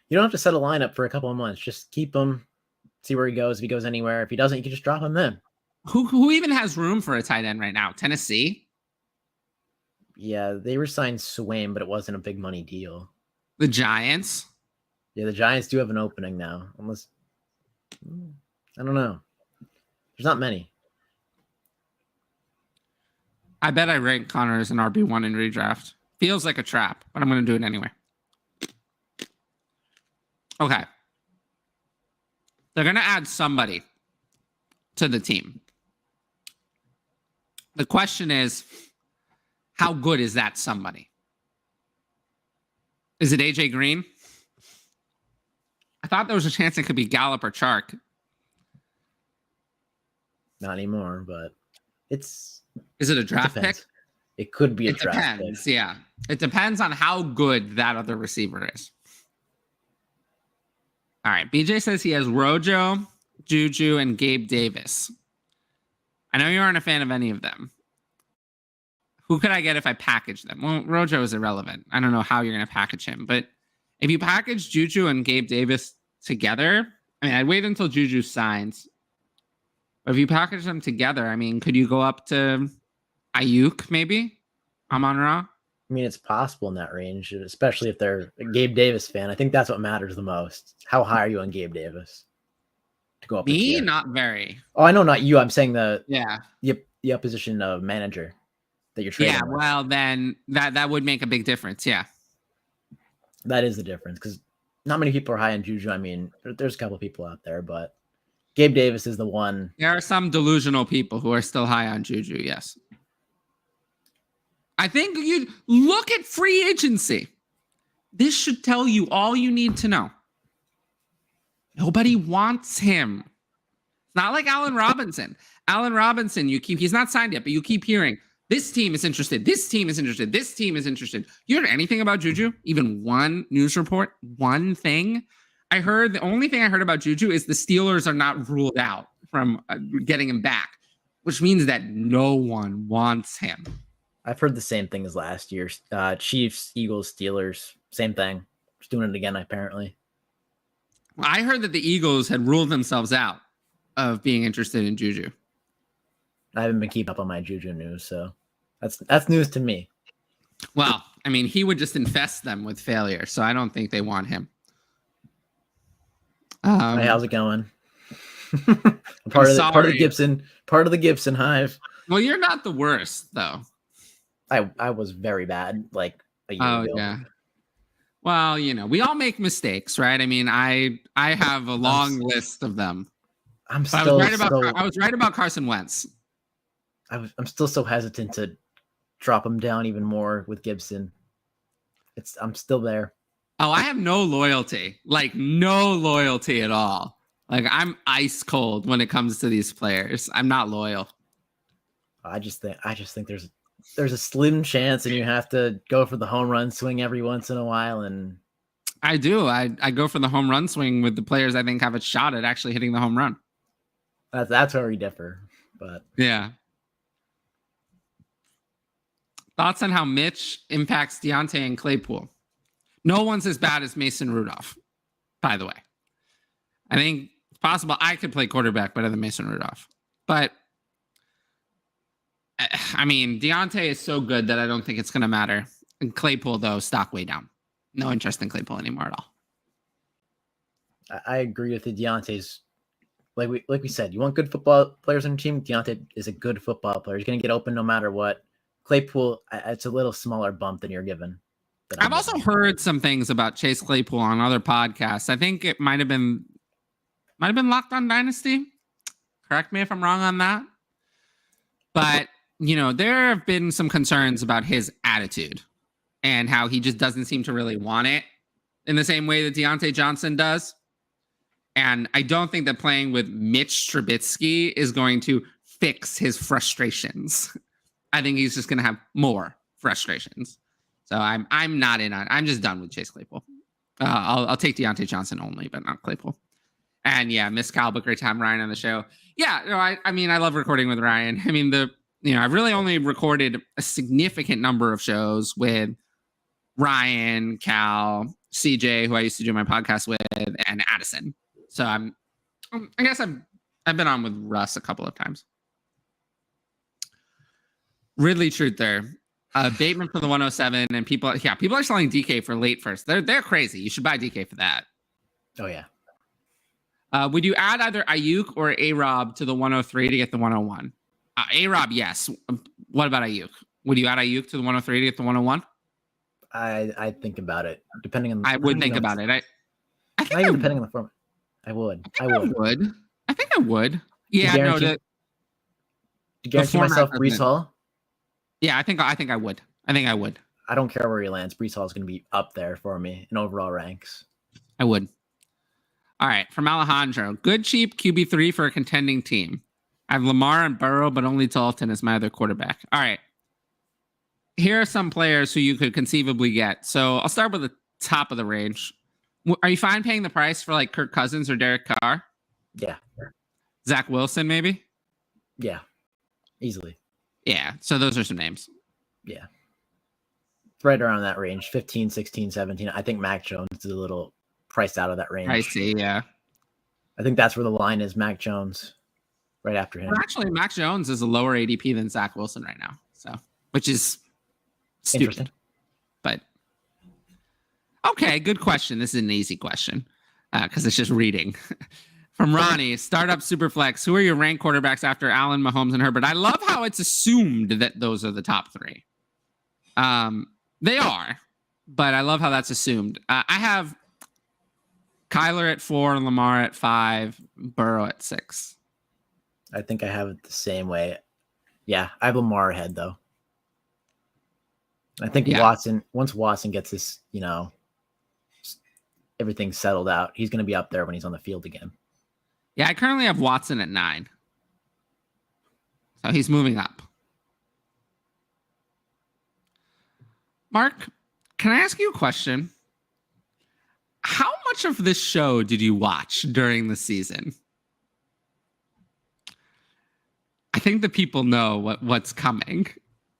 you don't have to set a lineup for a couple of months. Just keep him, see where he goes. If he goes anywhere, if he doesn't, you can just drop him then. Who even has room for a tight end right now? Tennessee? Yeah, they re-signed Swain, but it wasn't a big money deal. The Giants? Yeah, the Giants do have an opening now. Unless, I don't know. There's not many. I bet I rank Conor as an RB1 in redraft. Feels like a trap, but I'm going to do it anyway. Okay. They're going to add somebody to the team. The question is, how good is that somebody? Is it AJ Green? I thought there was a chance it could be Gallup or Chark. Not anymore, but it's. Is it a draft pick? It could be a It draft depends. pick. Yeah, it depends on how good that other receiver is. All right, BJ says he has Rojo, Juju, and Gabe Davis. I know you aren't a fan of any of them. Who could I get if I package them? Well, Rojo is irrelevant. I don't know how you're going to package him, but if you package Juju and Gabe Davis together, I mean, I'd wait until Juju signs. But if you package them together, I mean, could you go up to Ayuk maybe? Amon-Ra? I mean, it's possible in that range, especially if they're a Gabe Davis fan. I think that's what matters the most. How high are you on Gabe Davis? To go up. Me, not very. Oh, I know, not you. I'm saying the opposition manager that you're trading. Yeah, with. well, then that would make a big difference. Yeah, that is the difference because not many people are high on Juju. I mean, there's a couple people out there, but Gabe Davis is the one. There are some delusional people who are still high on Juju. Yes. I think you look at free agency. This should tell you all you need to know. Nobody wants him. It's not like Allen Robinson. Allen Robinson, he's not signed yet, but you keep hearing this team is interested. This team is interested. This team is interested. You heard anything about Juju? Even one news report? One thing? The only thing I heard about Juju is the Steelers are not ruled out from getting him back, which means that no one wants him. I've heard the same thing as last year. Chiefs, Eagles, Steelers, same thing. Just doing it again, apparently. Well, I heard that the Eagles had ruled themselves out of being interested in Juju. I haven't been keeping up on my Juju news, so that's news to me. Well, I mean, he would just infest them with failure, so I don't think they want him. Hey, how's it going? part of the Gibson hive. Well, you're not the worst, though. I was very bad, like a year ago. Yeah. Well, we all make mistakes, right? I mean, I have a long list of them. I was right about Carson Wentz. I'm still so hesitant to drop him down even more with Gibson. I'm still there. Oh, I have no loyalty, no loyalty at all. I'm ice cold when it comes to these players. I'm not loyal. I just think there's a slim chance, and you have to go for the home run swing every once in a while. And I do. I go for the home run swing with the players I think have a shot at actually hitting the home run. That's where we differ. But yeah. Thoughts on how Mitch impacts Deontay and Claypool? No one's as bad as Mason Rudolph, by the way. I think it's possible I could play quarterback better than Mason Rudolph. But, I mean, Deontay is so good that I don't think it's going to matter. And Claypool, though, stock way down. No interest in Claypool anymore at all. I agree with the Deontay's. Like we said, you want good football players on your team. Deontay is a good football player. He's going to get open no matter what. Claypool, it's a little smaller bump than you're given. I've also heard some things about Chase Claypool on other podcasts. I think it might have been Locked On Dynasty. Correct me if I'm wrong on that. But, there have been some concerns about his attitude and how he just doesn't seem to really want it in the same way that Deontay Johnson does. And I don't think that playing with Mitch Trubisky is going to fix his frustrations. I think he's just going to have more frustrations. So I'm not in on. I'm just done with Chase Claypool. I'll take Deontay Johnson only, but not Claypool. And yeah, Miss Calba, great to have Ryan on the show. Yeah, I mean, I love recording with Ryan. I mean, I've really only recorded a significant number of shows with Ryan, Cal, CJ, who I used to do my podcast with, and Addison. So I guess I've been on with Russ a couple of times. Ridley Truther. Bateman for the 107, and people are selling DK for late first. They're crazy. You should buy DK for that. Oh yeah. Would you add either Ayuk or A-Rob to the 103 to get the 101? A-Rob, yes. What about Ayuk? Would you add Ayuk to the 103 to get the 101? I think about it. Depending on. I would think about it. I think depending on the format. I would. I think I would. Yeah. To guarantee myself Breece Hall. Yeah, I think I would. I don't care where he lands. Breece Hall is going to be up there for me in overall ranks. I would. All right, from Alejandro. Good, cheap QB3 for a contending team. I have Lamar and Burrow, but only Dalton as my other quarterback. All right. Here are some players who you could conceivably get. So I'll start with the top of the range. Are you fine paying the price for like Kirk Cousins or Derek Carr? Yeah. Zach Wilson, maybe? Yeah. Easily. Yeah. So those are some names. Yeah. Right around that range, 15, 16, 17. I think Mac Jones is a little priced out of that range. I see, yeah. I think that's where the line is, Mac Jones, right after him. Well, actually, Mac Jones is a lower ADP than Zach Wilson right now, so which is stupid. But okay, good question. This is an easy question because it's just reading. From Ronnie, startup Superflex. Who are your ranked quarterbacks after Allen, Mahomes, and Herbert? I love how it's assumed that those are the top three. They are, but I love how that's assumed. I have Kyler at 4, Lamar at 5, Burrow at 6. I think I have it the same way. Yeah, I have Lamar ahead though. I think once Watson gets this, everything settled out, he's going to be up there when he's on the field again. Yeah, I currently have Watson at 9. So he's moving up. Mark, can I ask you a question? How much of this show did you watch during the season? I think the people know what's coming.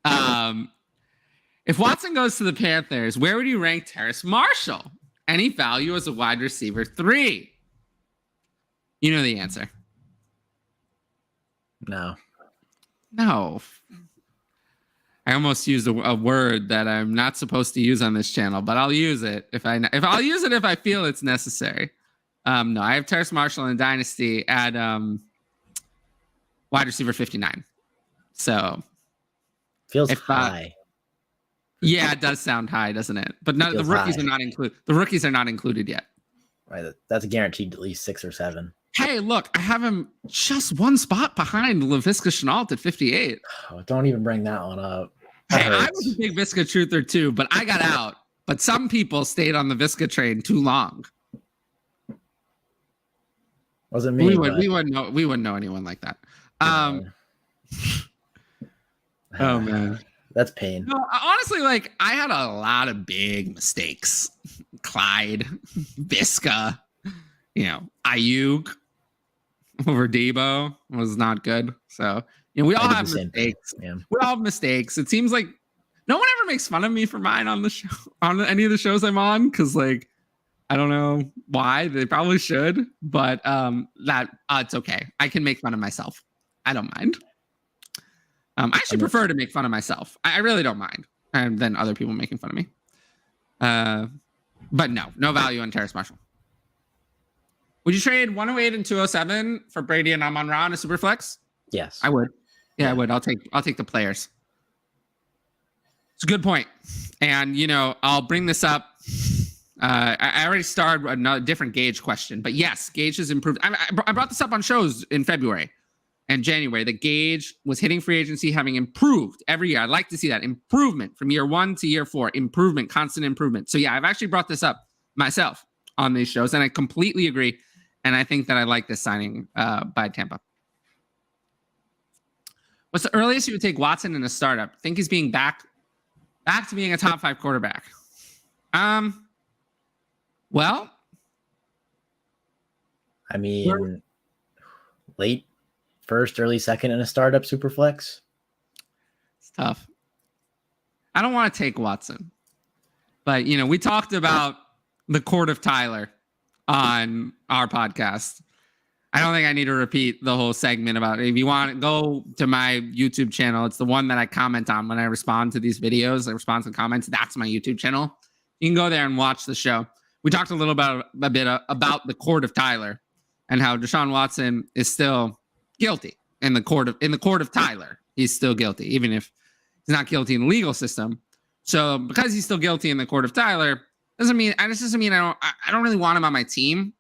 If Watson goes to the Panthers, where would you rank Terrace Marshall? Any value as a wide receiver 3? You know the answer. No. I almost used a word that I'm not supposed to use on this channel, but I'll use it if I feel it's necessary. No, I have Terrace Marshall in Dynasty at wide receiver 59. So feels high. Yeah, it does sound high, doesn't it? But no, the rookies are not included. The rookies are not included yet. Right, that's guaranteed at least 6 or 7. Hey, look, I have him just one spot behind LaVisca Chenault at 58. Oh, don't even bring that one up. Hey, I was a big Visca truther too, but I got out. But some people stayed on the Visca train too long. Wasn't me. We wouldn't know anyone like that. Oh man, that's pain. No, honestly, like I had a lot of big mistakes. Clyde, Visca, Ayuk over Debo was not good. So we all have mistakes. Yeah. We all have mistakes. It seems like no one ever makes fun of me for mine on the show, on any of the shows I'm on, because like I don't know why. They probably should, but it's okay. I can make fun of myself. I don't mind. I actually prefer to make fun of myself. I really don't mind, than other people making fun of me. But no value on Terrace Marshall. Would you trade 108 and 207 for Brady and Amon-Ra in a Superflex? Yes, I would. Yeah, I would. I'll take the players. It's a good point. And I'll bring this up. I already started another different Gage question, but yes, Gage has improved. I brought this up on shows in February and January. That Gage was hitting free agency, having improved every year. I'd like to see that improvement from year 1 to year 4. Improvement, constant improvement. So yeah, I've actually brought this up myself on these shows, and I completely agree. And I think that I like this signing by Tampa. What's the earliest you would take Watson in a startup? Think he's being back to being a top 5 quarterback. Well, I mean, late first, early second in a startup Superflex. It's tough. I don't want to take Watson, but we talked about the court of Tyler on our podcast. I don't think I need to repeat the whole segment about it. If you want to go to my YouTube channel, it's the one that I comment on when I respond to these videos. I respond to the comments. That's my YouTube channel. You can go there and watch the show. We talked a little bit about the court of Tyler and how Deshaun Watson is still guilty in the court of Tyler. He's still guilty, even if he's not guilty in the legal system. So because he's still guilty in the court of Tyler, doesn't mean I don't really want him on my team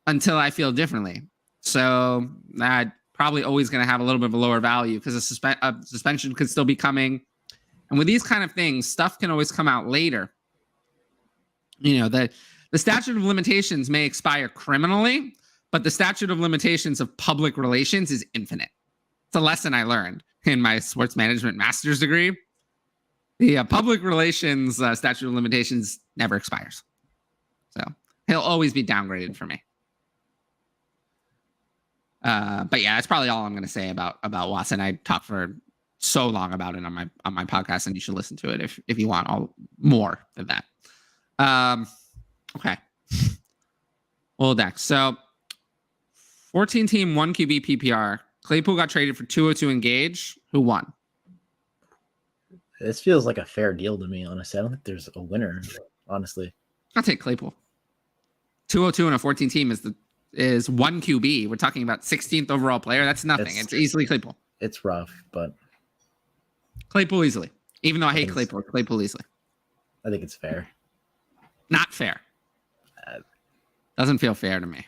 until I feel differently. So that probably always going to have a little bit of a lower value because a suspension could still be coming. And And with these kind of things, stuff can always come out later. The statute of limitations may expire criminally, but the statute of limitations of public relations is infinite. It's a lesson I learned in my sports management master's degree. The public relations statute of limitations never expires. So he'll always be downgraded for me. But yeah, that's probably all I'm going to say about Watson. I talked for so long about it on my podcast, and you should listen to it if you want more than that. Okay. Well, Dex. So 14 team 1 QB PPR. Claypool got traded for 202 Engage. Who won? This feels like a fair deal to me, honestly. I don't think there's a winner, honestly. I'll take Claypool. 202 in a 14 team is 1 QB. We're talking about 16th overall player. That's nothing. It's easily Claypool. It's rough, but Claypool easily. Even though I hate Claypool easily. I think it's fair. Not fair. Doesn't feel fair to me.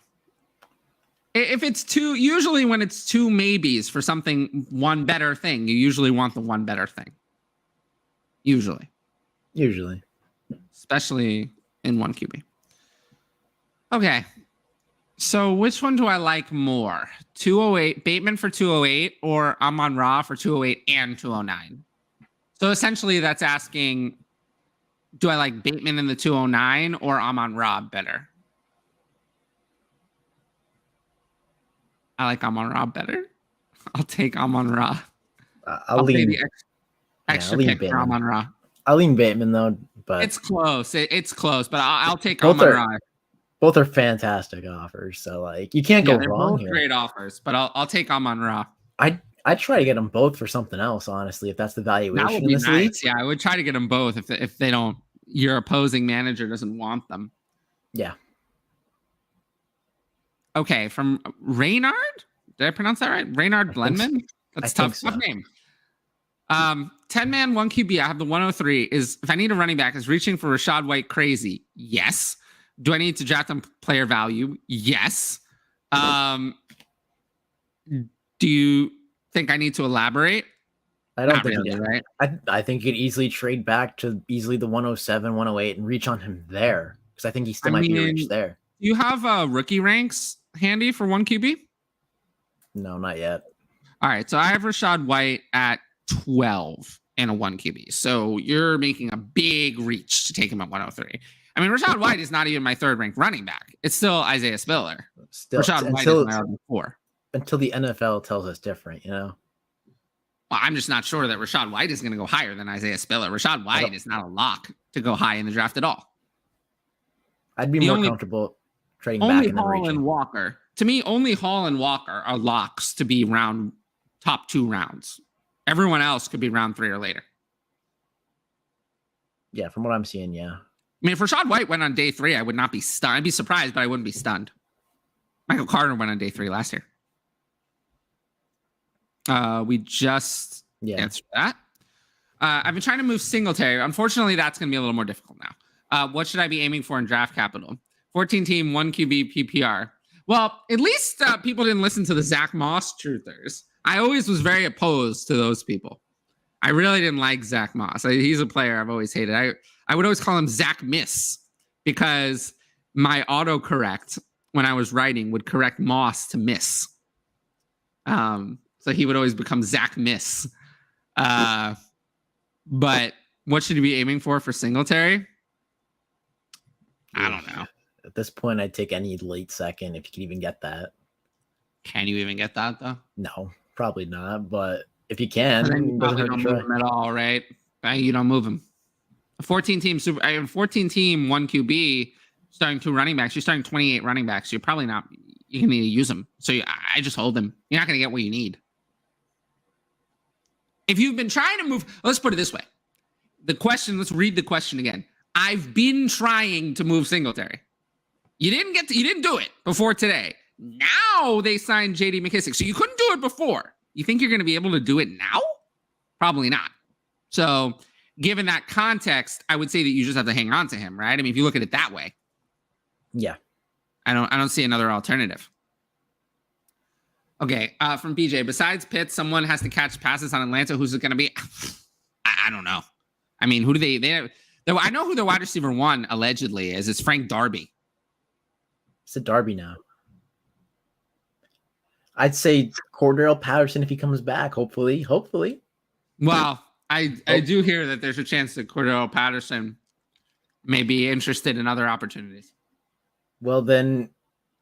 If it's usually when it's two maybes for something, one better thing, you usually want the one better thing. Usually. Especially in 1 QB. Okay. So which one do I like more? 208, Bateman for 208 or Amon-Ra for 208 and 209? So essentially that's asking, do I like Bateman in the 209 or Amon-Ra better? I like Amon-Ra better. I'll take Amon-Ra. I'll lean the extra pick for Amon-Ra. I'll lean Bateman though, but it's close. It's close, but I'll take both Amon-Ra. Both are fantastic offers, so like you can't go wrong both here. Great offers, but I'll take Amon-Ra. I'd try to get them both for something else, honestly, if that's the valuation. That would be nice. Yeah, I would try to get them both if they don't. Your opposing manager doesn't want them. Yeah. Okay, from Reynard. Did I pronounce that right? Reynard Blenman. That's tough name. 10-man 1 QB. I have the 103. Is if I need a running back, is reaching for Rachaad White crazy? Yes. Do I need to draft on player value? Yes. Do you think I need to elaborate? I don't Not think really, right? I think you could easily trade back to easily the 107, 108 and reach on him there because I think he still might be reached there. Do you have rookie ranks handy for 1 QB? No, not yet. All right, so I have Rachaad White at 12 and a 1 QB. So you're making a big reach to take him at 103. I mean, Rachaad White is not even my third ranked running back. It's still Isaiah Spiller. Rachaad White is my RB4. Until the NFL tells us different, you know? Well, I'm just not sure that Rachaad White is going to go higher than Isaiah Spiller. Rachaad White is not a lock to go high in the draft at all. I'd be more comfortable trading back only and then Hall reaching. And Walker. To me, only Hall and Walker are locks to be top 2 rounds. Everyone else could be round 3 or later. Yeah, from what I'm seeing, yeah. I mean, if Rachaad White went on day 3, I would not be stunned. I'd be surprised, but I wouldn't be stunned. Michael Carter went on day 3 last year. We just answered that. I've been trying to move Singletary. Unfortunately, that's going to be a little more difficult now. What should I be aiming for in draft capital? 14 team, 1 QB PPR. Well, at least people didn't listen to the Zach Moss truthers. I always was very opposed to those people. I really didn't like Zach Moss. He's a player I've always hated. I would always call him Zach Miss because my autocorrect when I was writing would correct Moss to Miss. So he would always become Zach Miss. But what should he be aiming for Singletary? I don't know. At this point, I'd take any late second if you can even get that. Can you even get that, though? No, probably not. But if you can, then you probably don't move him at all, right? You don't move him. A 14-team 14-team 1 QB starting 2 running backs. You're starting 28 running backs. You're probably not. You can need to use them. So I just hold them. You're not going to get what you need. If you've been trying to move, let's put it this way. Let's read the question again. I've been trying to move Singletary. You didn't do it before today. Now they signed JD McKissick. So you couldn't do it before. You think you're going to be able to do it now? Probably not. So given that context, I would say that you just have to hang on to him, right? I mean, if you look at it that way. Yeah. I don't see another alternative. Okay, from BJ, besides Pitts, someone has to catch passes on Atlanta. Who's it going to be? I don't know. I mean, who do they I know who their wide receiver one allegedly is. It's Frank Darby. It's a Darby now. I'd say Cordell Patterson if he comes back. Hopefully. Well, I do hear that there's a chance that Cordell Patterson may be interested in other opportunities. Well, then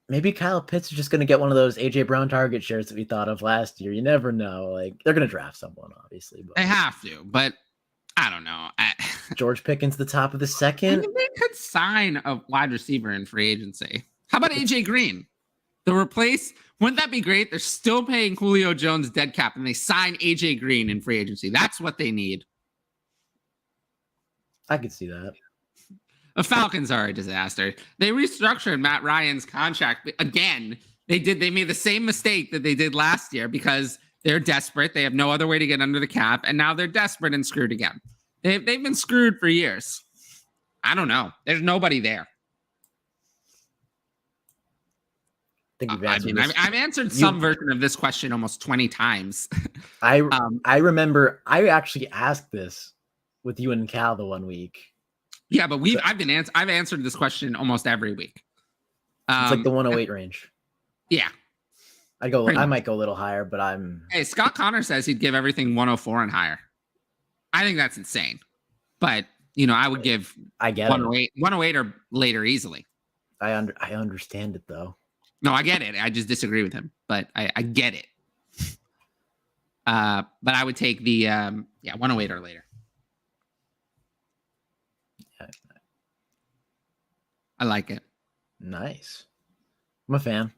maybe Kyle Pitts is just going to get one of those AJ Brown target shares that we thought of last year. You never know. Like, they're going to draft someone, obviously. But They have to, but I don't know. George Pickens, the top of the I second. mean, they could sign a wide receiver in free agency. How about AJ Green? Wouldn't that be great? They're still paying Julio Jones dead cap, and they sign AJ Green in free agency. That's what they need. I could see that. The Falcons are a disaster. They restructured Matt Ryan's contract again. They made the same mistake that they did last year because they're desperate. They have no other way to get under the cap, and now they're desperate and screwed again. They've been screwed for years. I don't know. There's nobody there. I've answered some version of this question almost 20 times. I remember I actually asked this with you and Cal the one week. Yeah, but I've answered this question almost every week. It's like the 108 range. Yeah. I might go a little higher, but Hey, Scott Conor says he'd give everything 104 and higher. I think that's insane. But, I would give 108 or later easily. I understand it though. No, I get it. I just disagree with him, but I get it. But I would take the 108 or later. Yeah. I like it. Nice. I'm a fan.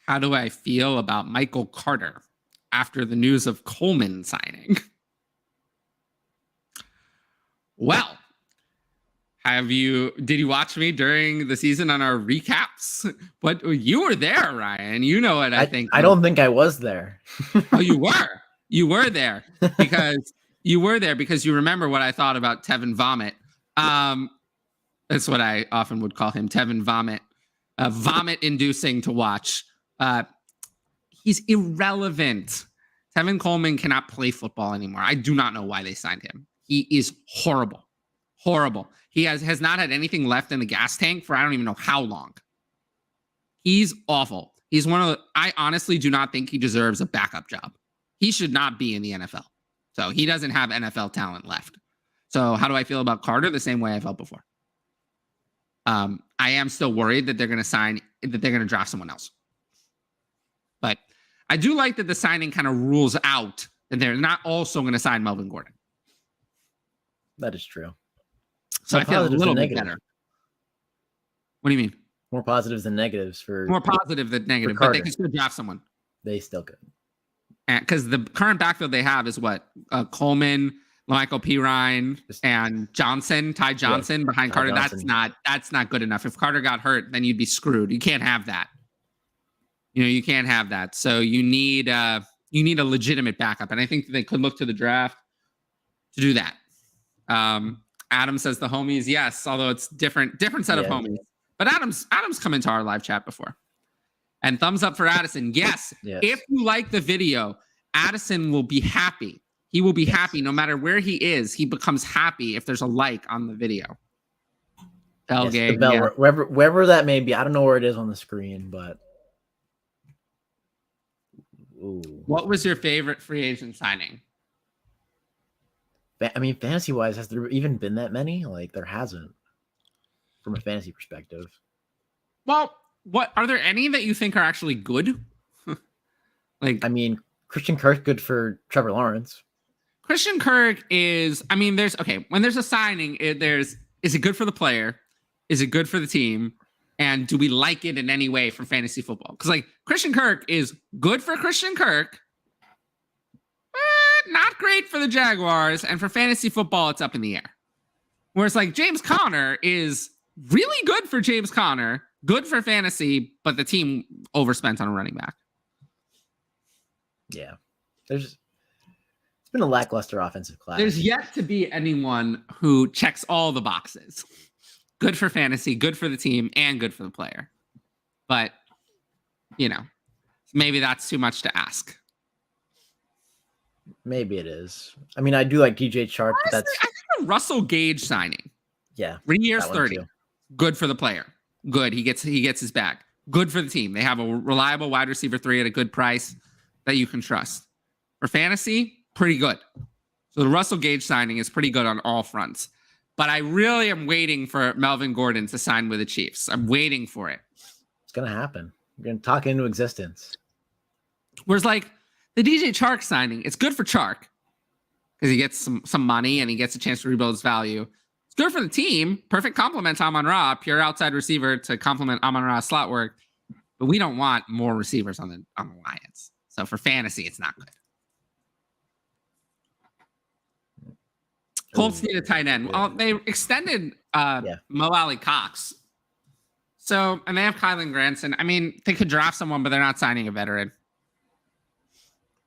How do I feel about Michael Carter after the news of Coleman signing? Well, did you watch me during the season on our recaps? But you were there, Ryan. You know what I think. I don't think I was there. Oh, you were. You were there because you remember what I thought about Tevin Vomit. That's what I often would call him, Tevin Vomit. Vomit inducing to watch. He's irrelevant. Tevin Coleman cannot play football anymore. I do not know why they signed him. He is horrible. Horrible. He has not had anything left in the gas tank for I don't even know how long. He's awful. He's I honestly do not think he deserves a backup job. He should not be in the NFL. So he doesn't have NFL talent left. So how do I feel about Carter? The same way I felt before. I am still worried that they're going to draft someone else. But I do like that the signing kind of rules out that they're not also going to sign Melvin Gordon. That is true. So I feel a little bit better. What do you mean? More positives than negatives more positive than negative, but they can still draft someone. They still could. Because the current backfield they have is what? Coleman, Michael Pirine, and Ty Johnson behind Carter. Johnson. That's not good enough. If Carter got hurt, then you'd be screwed. You can't have that. You can't have that. So you need a legitimate backup, and I think they could look to the draft to do that. Adam says the homies, yes, although it's different set of homies. But Adam's come into our live chat before. And thumbs up for Addison. Yes. If you like the video, Addison will be happy. He will be happy no matter where he is. He becomes happy if there's a like on the video. The bell, wherever that may be. I don't know where it is on the screen, but. Ooh. What was your favorite free agent signing? I mean, fantasy-wise, has there even been that many? Like, there hasn't, from a fantasy perspective. Well, what are there any that you think are actually good? I mean, Christian Kirk, good for Trevor Lawrence. Christian Kirk is, when there's a signing, is it good for the player? Is it good for the team? And do we like it in any way for fantasy football? Because, Christian Kirk is good for Christian Kirk. Not great for the Jaguars, and for fantasy football, it's up in the air. Whereas James Conner is really good for James Conner, good for fantasy, but the team overspent on a running back. Yeah. It's been a lackluster offensive class. There's yet to be anyone who checks all the boxes. Good for fantasy, good for the team, and good for the player. But, maybe that's too much to ask. Maybe it is. I mean, I do like DJ Chark, but Honestly, I think a Russell Gage signing. yeah. 3 years, that one 30. too. Good for the player. Good. He gets his bag. Good for the team. They have a reliable wide receiver 3 at a good price that you can trust. For fantasy, pretty good. So the Russell Gage signing is pretty good on all fronts. But I really am waiting for Melvin Gordon to sign with the Chiefs. I'm waiting for it. It's gonna happen. You're gonna talk into existence. Whereas like the DJ Chark signing, it's good for Chark because he gets some money and he gets a chance to rebuild his value. It's good for the team. Perfect complement to Amon-Ra, pure outside receiver to complement Amon-Ra's slot work. But we don't want more receivers on the Lions. So for fantasy, it's not good. Colts need a tight end. Well, they extended Mo Alley Cox. So, and they have Kylan Granson. I mean, they could draft someone, but they're not signing a veteran.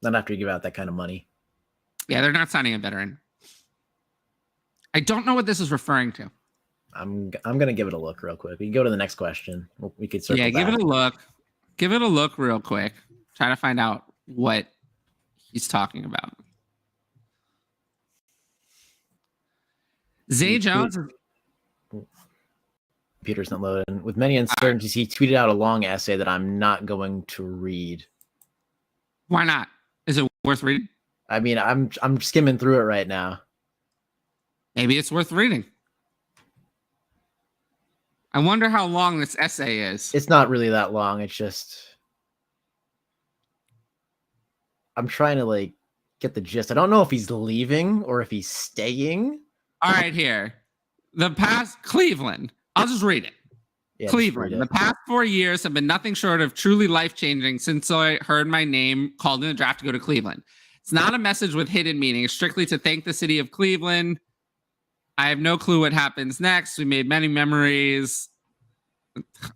Not after you give out that kind of money. Yeah, they're not signing a veteran. I don't know what this is referring to. I'm gonna give it a look real quick. We can go to the next question. We could circle back. Give it a look. Give it a look real quick. Try to find out what he's talking about. Zay Jones. Peter's not loading. With many uncertainties, he tweeted out a long essay that I'm not going to read. Why not? Is it worth reading? I mean, I'm skimming through it right now. Maybe it's worth reading. I wonder how long this essay is. It's not really that long. It's just I'm trying to like get the gist. I don't know if he's leaving or if he's staying. All right, here. The past Cleveland. I'll just read it. Yeah, Cleveland. just read it. The past 4 years have been nothing short of truly life-changing since I heard my name called in the draft to go to Cleveland. It's not a message with hidden meaning. It's strictly to thank the city of Cleveland. I have no clue what happens next. We made many memories.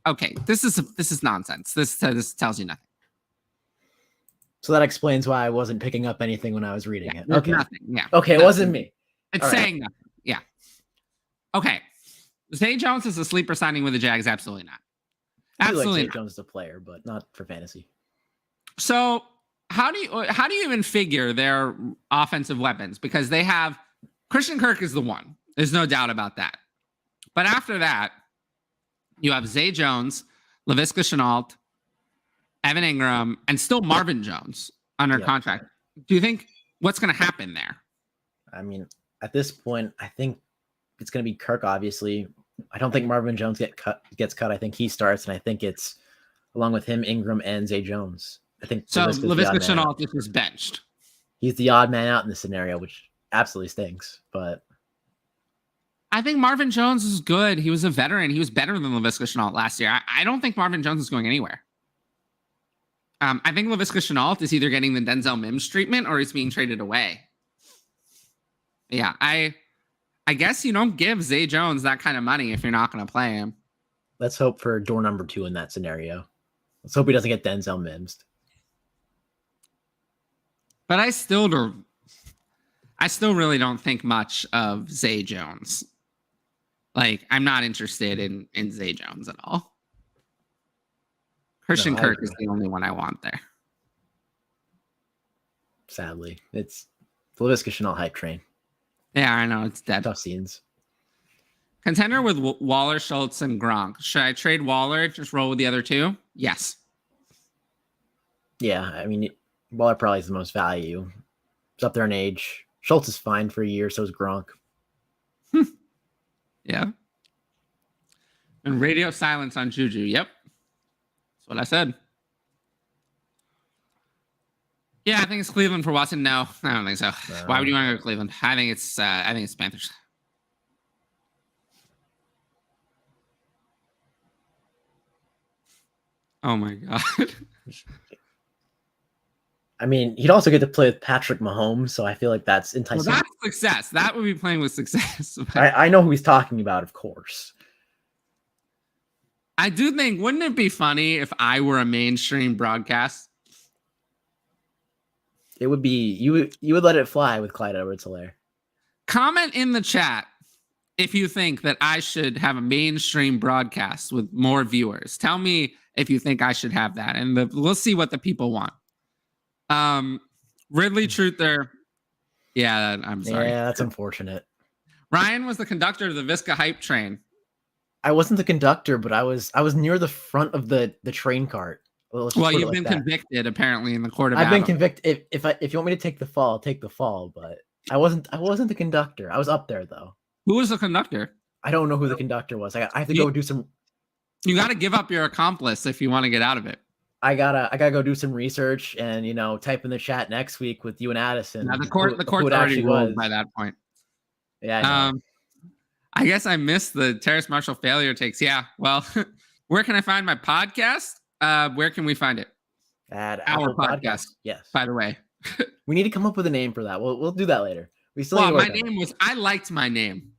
Okay, this is nonsense. This tells you nothing. So that explains why I wasn't picking up anything when I was reading it. There's Okay. nothing. Yeah. Okay, it wasn't me. It's All right. saying nothing. Yeah. Okay. Zay Jones is a sleeper signing with the Jags. Absolutely not. I do Absolutely like Zay not. Jones as a player, but not for fantasy. So how do you even figure their offensive weapons? Because they have Christian Kirk is the one. There's no doubt about that. But after that, you have Zay Jones, Laviska Shenault, Evan Ingram, and still Marvin Jones under contract. Do you think what's going to happen there? I mean, at this point, I think it's going to be Kirk, obviously. I don't think Marvin Jones gets cut. I think he starts, and I think it's along with him, Ingram, and Zay Jones. I think so. Laviska Shenault is just benched. He's the odd man out in this scenario, which absolutely stinks. But I think Marvin Jones is good. He was a veteran. He was better than Laviska Shenault last year. I don't think Marvin Jones is going anywhere. I think Laviska Shenault is either getting the Denzel Mims treatment or he's being traded away. Yeah, I guess you don't give Zay Jones that kind of money if you're not going to play him. Let's hope for door number 2 in that scenario. Let's hope he doesn't get Denzel Mims. But I still really don't think much of Zay Jones. Like, I'm not interested in Zay Jones at all. Christian Kirk is the only one I want there. Sadly, it's the Laviska Shenault hype train. Yeah, I know. It's dead. Tough scenes. Contender with Waller, Schultz, and Gronk. Should I trade Waller? Just roll with the other two? Yes. Yeah, I mean, Waller probably is the most value. He's up there in age. Schultz is fine for a year, so is Gronk. Yeah. And radio silence on Juju. Yep. That's what I said. Yeah, I think it's Cleveland for Watson. No, I don't think so. Why would you want to go to Cleveland? I think it's Panthers. Oh my God. I mean, he'd also get to play with Patrick Mahomes, so I feel like that's enticing. Well, that's success. That would be playing with success. I know who he's talking about, of course. I do think, wouldn't it be funny if I were a mainstream broadcast? It would be, you would let it fly with Clyde Edwards-Helaire. Comment in the chat if you think that I should have a mainstream broadcast with more viewers. Tell me if you think I should have that, and we'll see what the people want. Ridley Truther Yeah, I'm sorry. Yeah, that's unfortunate. Ryan was the conductor of the Visca hype train. I wasn't the conductor, but I was near the front of the train cart. Well, you've been convicted apparently in the court of I've been Adam. convicted. If you want me to take the fall, I'll take the fall. But I wasn't the conductor. I was up there though. Who was the conductor? I don't know who the conductor was. I have to go do some. You got to give up your accomplice if you want to get out of it. I gotta go do some research and type in the chat next week with you and Addison. Now the court already ruled by that point. Yeah. I guess I missed the Terrace Marshall failure takes. Yeah. Well, where can I find my podcast? Where can we find it? At our Apple podcast. Yes. By the way, we need to come up with a name for that. We'll do that later. I liked my name.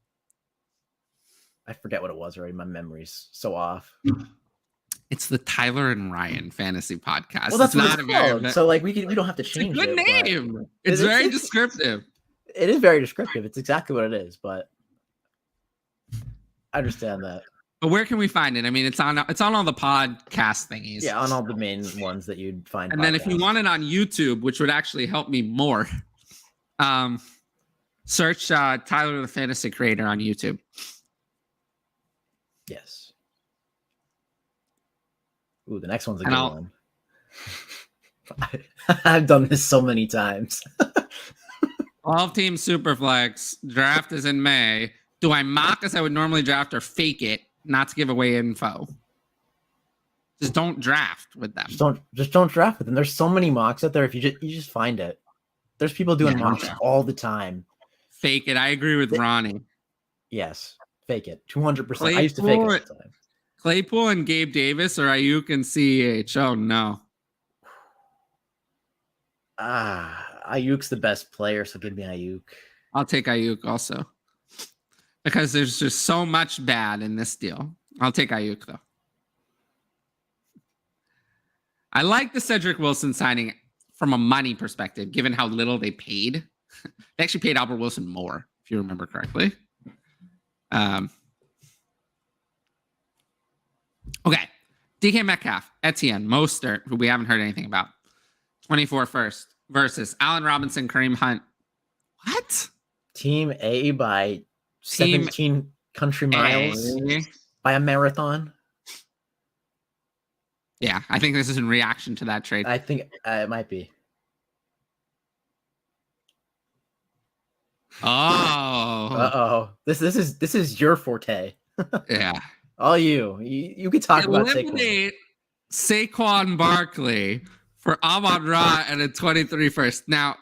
I forget what it was already. My memory's so off. It's the Tyler and Ryan Fantasy Podcast. Well, that's not what it's called. So like we don't have to change it. It's a good name. It's very descriptive. It is very descriptive. It's exactly what it is, but I understand that. But where can we find it? I mean, it's on all the podcast thingies. Yeah, on all the main ones that you'd find. And then if you want it on YouTube, which would actually help me more, search Tyler the Fantasy Creator on YouTube. Yes. Ooh, the next one's a good one. I've done this so many times. 12-team Superflex. Draft is in May. Do I mock as I would normally draft or fake it, not to give away info? Just don't draft with them. Just don't draft with them. There's so many mocks out there. If you just find it. There's people doing mocks all the time. Fake it. I agree with Ronnie. Yes. Fake it. 200%. I used to fake it all the time. Claypool and Gabe Davis or Ayuk and CEH? Oh, no. Ayuk's the best player, so give me Ayuk. I'll take Ayuk also. Because there's just so much bad in this deal. I'll take Ayuk, though. I like the Cedric Wilson signing from a money perspective, given how little they paid. They actually paid Albert Wilson more, if you remember correctly. Okay. DK Metcalf, Etienne, Mostert, who we haven't heard anything about. 24 first versus Allen Robinson, Kareem Hunt. What? Team A by 17 country miles by a marathon. Yeah, I think this is in reaction to that trade. I think it might be. Oh. This is your forte. Yeah. All you could talk about Saquon Barkley for Amon-Ra and a 23 first. Now,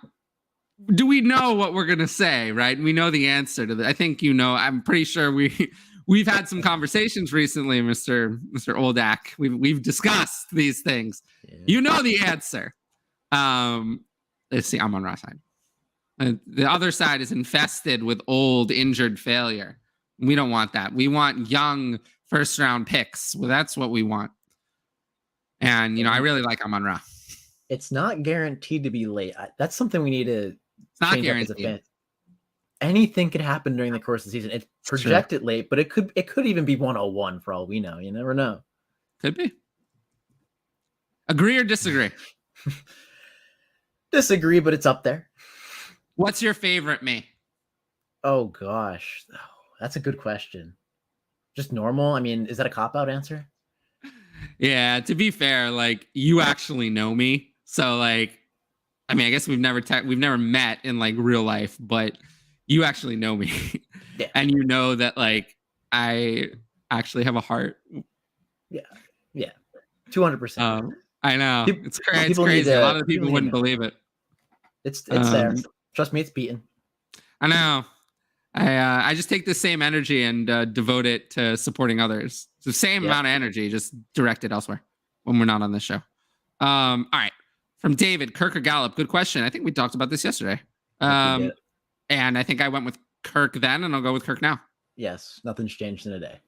do we know what we're gonna say? Right? We know the answer to that. I think you know. I'm pretty sure we've had some conversations recently, Mr. Oldak. We've discussed these things. Yeah. You know the answer. Let's see. Amon-Ra side. The other side is infested with old, injured failure. We don't want that. We want young first-round picks. Well, that's what we want. And, I really like Amon-Ra. It's not guaranteed to be late. That's something we need to change up as a fan. Anything could happen during the course of the season. It's projected late, but it could even be 101 for all we know. You never know. Could be. Agree or disagree? Disagree, but it's up there. What's your favorite me? Oh, gosh. Oh, that's a good question. Just normal? I mean, is that a cop-out answer? Yeah, to be fair, you actually know me. So I guess we've never met in real life, but you actually know me. Yeah. And you know that I actually have a heart. Yeah. Yeah. 200%. I know. It's crazy. A lot of people wouldn't believe it. It's there. Trust me, it's beaten. I know. I just take the same energy and devote it to supporting others. It's the same amount of energy, just directed elsewhere when we're not on this show. All right. From David, Kirk or Gallup? Good question. I think we talked about this yesterday. And I think I went with Kirk then, and I'll go with Kirk now. Yes. Nothing's changed in a day.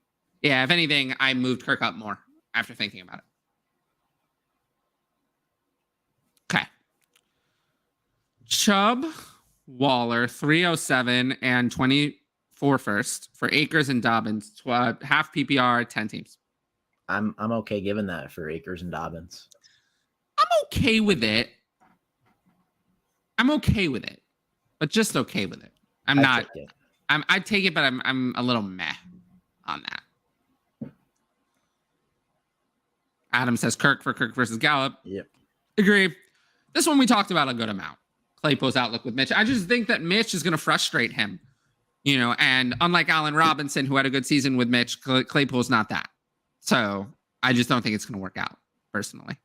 Yeah. If anything, I moved Kirk up more after thinking about it. Okay. Chubb, Waller, 307 and 24 first for Akers and Dobbins, half PPR, 10 teams. I'm okay giving that for Akers and Dobbins. I'm okay with it. but just okay with it. I'd take it. I'd take it, but I'm a little meh on that. Adam says Kirk for Kirk versus Gallup. Yep. Agree. This one we talked about a good amount. Claypool's outlook with Mitch. I just think that Mitch is going to frustrate him, and unlike Allen Robinson, who had a good season with Mitch, Claypool's not that. So I just don't think it's going to work out, personally.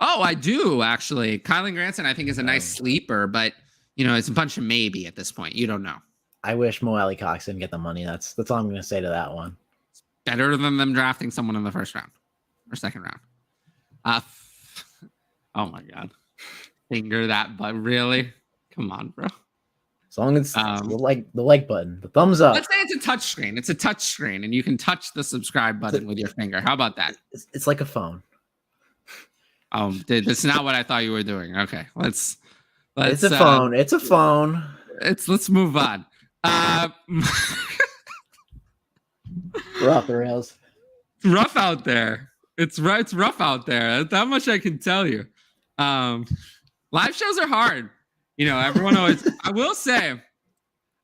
Oh, I do, actually. Kylan Granson, I think, is a nice sleeper, but, it's a bunch of maybe at this point. You don't know. I wish Mo Alley Cox didn't get the money. That's all I'm going to say to that one. Better than them drafting someone in the first round or second round. Oh, my God. Finger that, but really? Come on, bro. As long as the like button, the thumbs up. Let's say it's a touch screen. It's a touch screen, and you can touch the subscribe button with your finger. How about that? It's like a phone. Oh, that's not what I thought you were doing. Okay, let's. It's a phone. It's a phone. Let's move on. We're off the rails. It's rough out there. It's rough out there. That much I can tell you. Live shows are hard. Everyone always. I will say,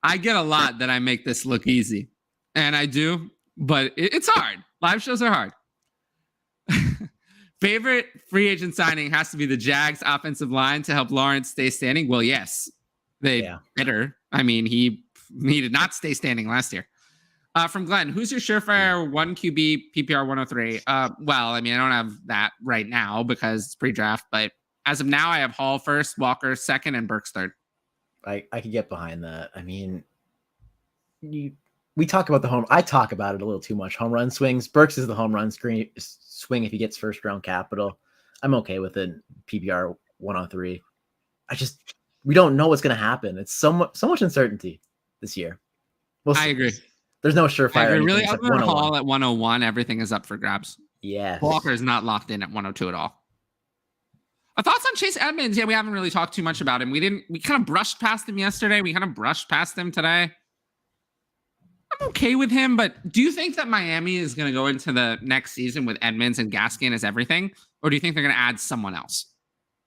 I get a lot that I make this look easy, and I do, but it's hard. Live shows are hard. Favorite free agent signing has to be the Jags offensive line to help Lawrence stay standing. Well, yes, they better. I mean, he did not stay standing last year. From Glenn, who's your surefire 1 QB PPR 103? Well, I mean, I don't have that right now because it's pre-draft, but as of now, I have Hall first, Walker second, and Burks third. I could get behind that. I mean, we talk about I talk about it a little too much. Home run swings. Burks is the home run swing if he gets first round capital. I'm okay with it. PPR 103. We don't know what's going to happen. It's so much uncertainty this year. I agree. There's no surefire. Really, other than Hall at 101, everything is up for grabs. Yeah. Walker is not locked in at 102 at all. Thoughts on Chase Edmonds? Yeah, we haven't really talked too much about him. We kind of brushed past him yesterday. We kind of brushed past him today. I'm okay with him, but do you think that Miami is going to go into the next season with Edmonds and Gaskin as everything? Or do you think they're going to add someone else?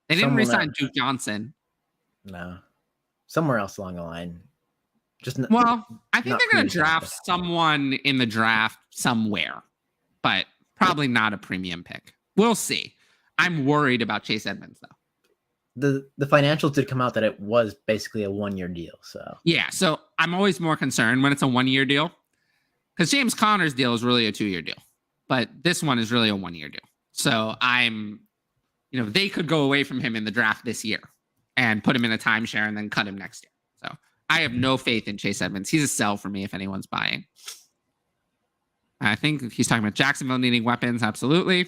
They didn't re-sign Duke Johnson. No. Somewhere else along the line. I think they're going to draft someone in the draft somewhere, but probably not a premium pick. We'll see. I'm worried about Chase Edmonds, though. The financials did come out that it was basically a 1-year deal. So yeah, so I'm always more concerned when it's a 1-year deal because James Connor's deal is really a 2-year deal, but this one is really a 1-year deal. So they could go away from him in the draft this year and put him in a timeshare and then cut him next year. So I have no faith in Chase Edmonds. He's a sell for me if anyone's buying. I think he's talking about Jacksonville needing weapons. Absolutely.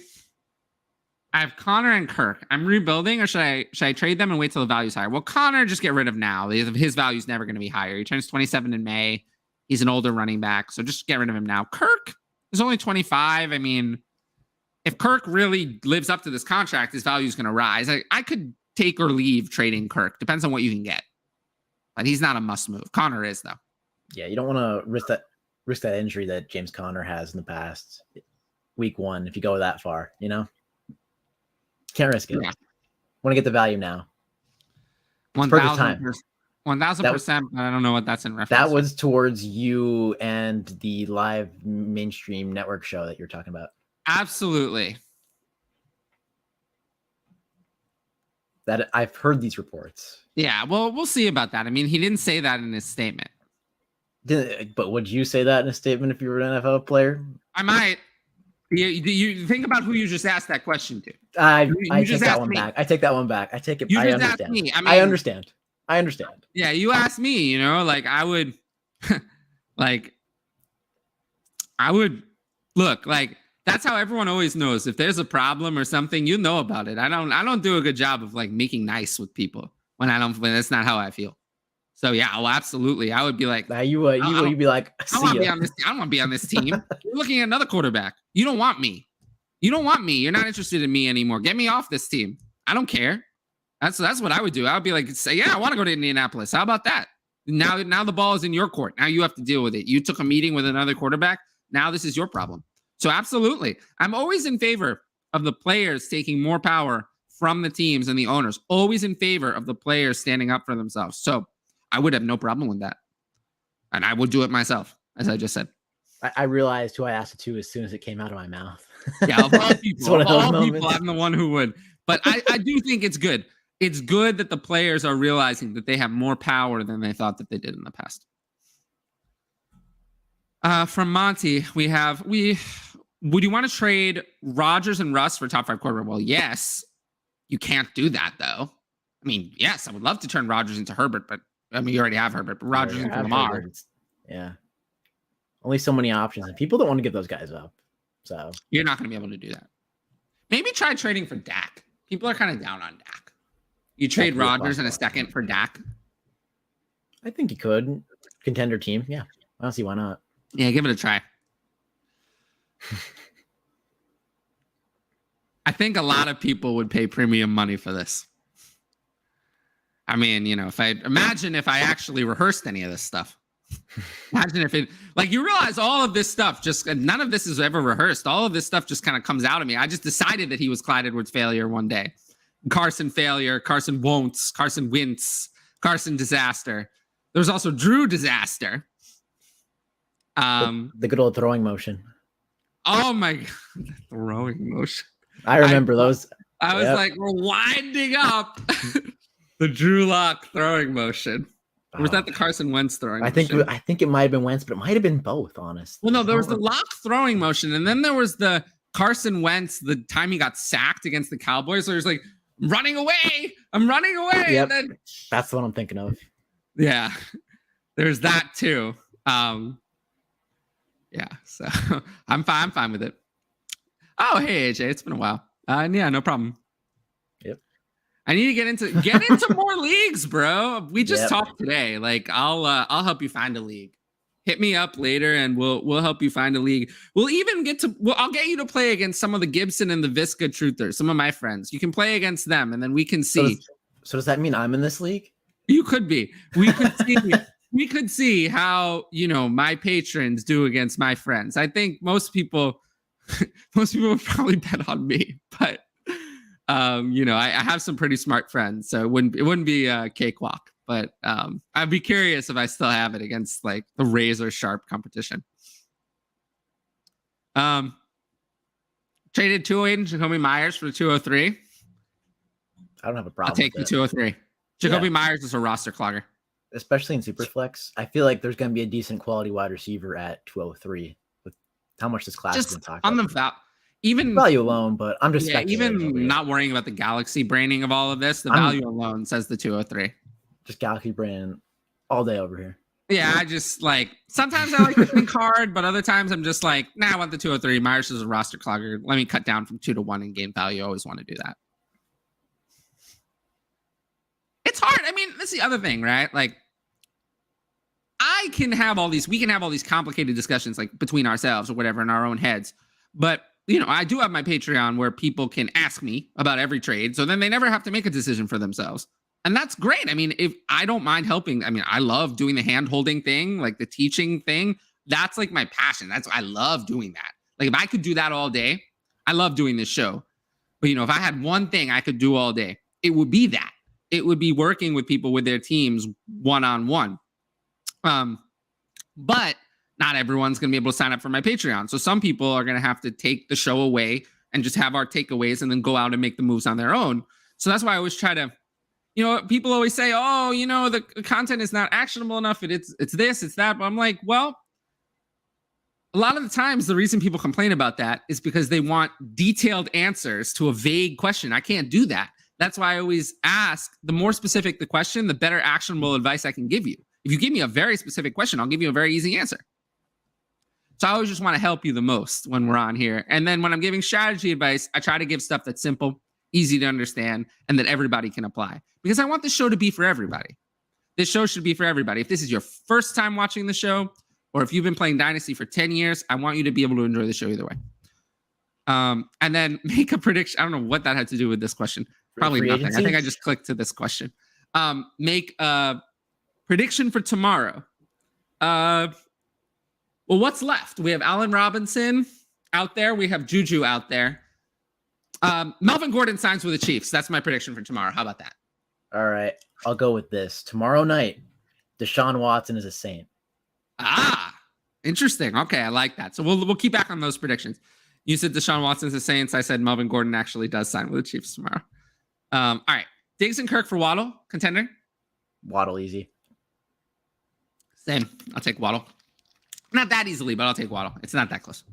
I have Conor and Kirk. I'm rebuilding, or should I trade them and wait till the value's higher? Well, Conor, just get rid of now. His value's never going to be higher. He turns 27 in May. He's an older running back, so just get rid of him now. Kirk is only 25. I mean, if Kirk really lives up to this contract, his value is going to rise. I could take or leave trading Kirk. Depends on what you can get. But he's not a must move. Conor is, though. Yeah, you don't want to risk that injury that James Conner has in the past. Week 1, if you go that far, Can't risk it. Yeah. Want to get the value now. 1,000%. I don't know what that's in reference. That was towards you and the live mainstream network show that you're talking about. Absolutely. That I've heard these reports. Yeah, well, we'll see about that. I mean, he didn't say that in his statement. But would you say that in a statement if you were an NFL player? I might. You think about who you just asked that question to. I take that one back. I take that one back. I take it. You just understand. Asked me. I understand. I understand. Yeah, you asked me. I would, I would look like that's how everyone always knows. If there's a problem or something, you know about it. I don't do a good job of making nice with people when that's not how I feel. So yeah, well, absolutely. I would be like, you'd be like, I don't want to be on this team. You're looking at another quarterback. You don't want me. You're not interested in me anymore. Get me off this team. I don't care. That's what I would do. I would be like, yeah, I want to go to Indianapolis. How about that? Now the ball is in your court. Now you have to deal with it. You took a meeting with another quarterback. Now this is your problem. So absolutely. I'm always in favor of the players taking more power from the teams and the owners, always in favor of the players standing up for themselves. So I would have no problem with that. And I would do it myself, as I just said. I realized who I asked it to as soon as it came out of my mouth. Yeah, of all people, moments. I'm the one who would. But I do think it's good. It's good that the players are realizing that they have more power than they thought that they did in the past. From Monty, would you want to trade Rodgers and Russ for top 5 quarterback? Well, yes. You can't do that, though. I mean, yes, I would love to turn Rodgers into Herbert, but I mean, you already have Herbert, but Rodgers into Lamar. Yeah. Only so many options, and people don't want to give those guys up. So you're not going to be able to do that. Maybe try trading for Dak. People are kind of down on Dak. You trade Rodgers in a second for Dak. I think you could. Contender team. Yeah. I don't see why not. Yeah, give it a try. I think a lot of people would pay premium money for this. I mean, if I actually rehearsed any of this stuff. Imagine if it, like, you realize all of this stuff, none of this is ever rehearsed. All of this stuff just kind of comes out of me. I just decided that he was Clyde Edwards failure one day. Carson failure, Carson won'ts, Carson wince, Carson disaster. There was also Drew disaster. The good old throwing motion. Oh my God, the throwing motion. I remember those. I was like, we're winding up the Drew Lock throwing motion. Or was that the Carson Wentz throwing motion? I think it might have been Wentz, but it might have been both, honestly. Well, no, there was the Lock throwing motion, and then there was the Carson Wentz, the time he got sacked against the Cowboys, where he was like, I'm running away. Yep. And then, that's what I'm thinking of. Yeah, there's that too. Yeah, so I'm fine with it. Oh, hey AJ, it's been a while. Yeah, no problem. Yep. I need to get into more leagues, bro. We just talked today. Like, I'll help you find a league. Hit me up later, and we'll help you find a league. We'll even I'll get you to play against some of the Gibson and the Visca truthers, some of my friends. You can play against them, and then we can see. So does that mean I'm in this league? You could be. We could see. We could see how my patrons do against my friends. I think most people would probably bet on me, but I have some pretty smart friends, so it wouldn't be a cakewalk. But I'd be curious if I still have it against like the razor sharp competition. Traded 208 and Jacoby Myers for 203. I don't have a problem. I'll take the 203. Jacoby Myers is a roster clogger, especially in Superflex. I feel like there's going to be a decent quality wide receiver at 203 with how much this class has been talking on about. Even value alone, but I'm just even not worrying about the galaxy branding of all of this. The value alone says the 203. Just galaxy brand all day over here. Yeah, I just like sometimes I like to think hard, but other times I'm just like, nah, I want the 203. Myers is a roster clogger. Let me cut down from 2 to 1 and gain value. I always want to do that. It's hard. I mean, that's the other thing, right? Like, we can have all these complicated discussions like between ourselves or whatever in our own heads. But, I do have my Patreon where people can ask me about every trade. So then they never have to make a decision for themselves. And that's great. I mean, if I don't mind helping, I mean, I love doing the hand holding thing, like the teaching thing. That's like my passion. I love doing that. Like if I could do that all day, I love doing this show. But, if I had one thing I could do all day, it would be that. It would be working with people with their teams one-on-one. But not everyone's going to be able to sign up for my Patreon. So some people are going to have to take the show away and just have our takeaways and then go out and make the moves on their own. So that's why I always try to, people always say, oh, the content is not actionable enough. It's this, it's that. But I'm like, well, a lot of the times the reason people complain about that is because they want detailed answers to a vague question. I can't do that. That's why I always ask, the more specific the question, the better actionable advice I can give you. If you give me a very specific question, I'll give you a very easy answer. So I always just want to help you the most when we're on here. And then when I'm giving strategy advice, I try to give stuff that's simple, easy to understand, and that everybody can apply. Because I want this show to be for everybody. This show should be for everybody. If this is your first time watching the show, or if you've been playing Dynasty for 10 years, I want you to be able to enjoy the show either way. And then make a prediction. I don't know what that had to do with this question. Probably nothing. I think I just clicked to this question. Make a prediction for tomorrow. Well, what's left? We have Allen Robinson out there. We have Juju out there. Melvin Gordon signs with the Chiefs. That's my prediction for tomorrow. How about that? All right. I'll go with this. Tomorrow night, Deshaun Watson is a Saint. Interesting. Okay, I like that. So we'll keep back on those predictions. You said Deshaun Watson's the Saints. I said Melvin Gordon actually does sign with the Chiefs tomorrow. All right. Diggs and Kirk for Waddle, contender? Waddle easy. Same. I'll take Waddle. Not that easily, but I'll take Waddle. It's not that close.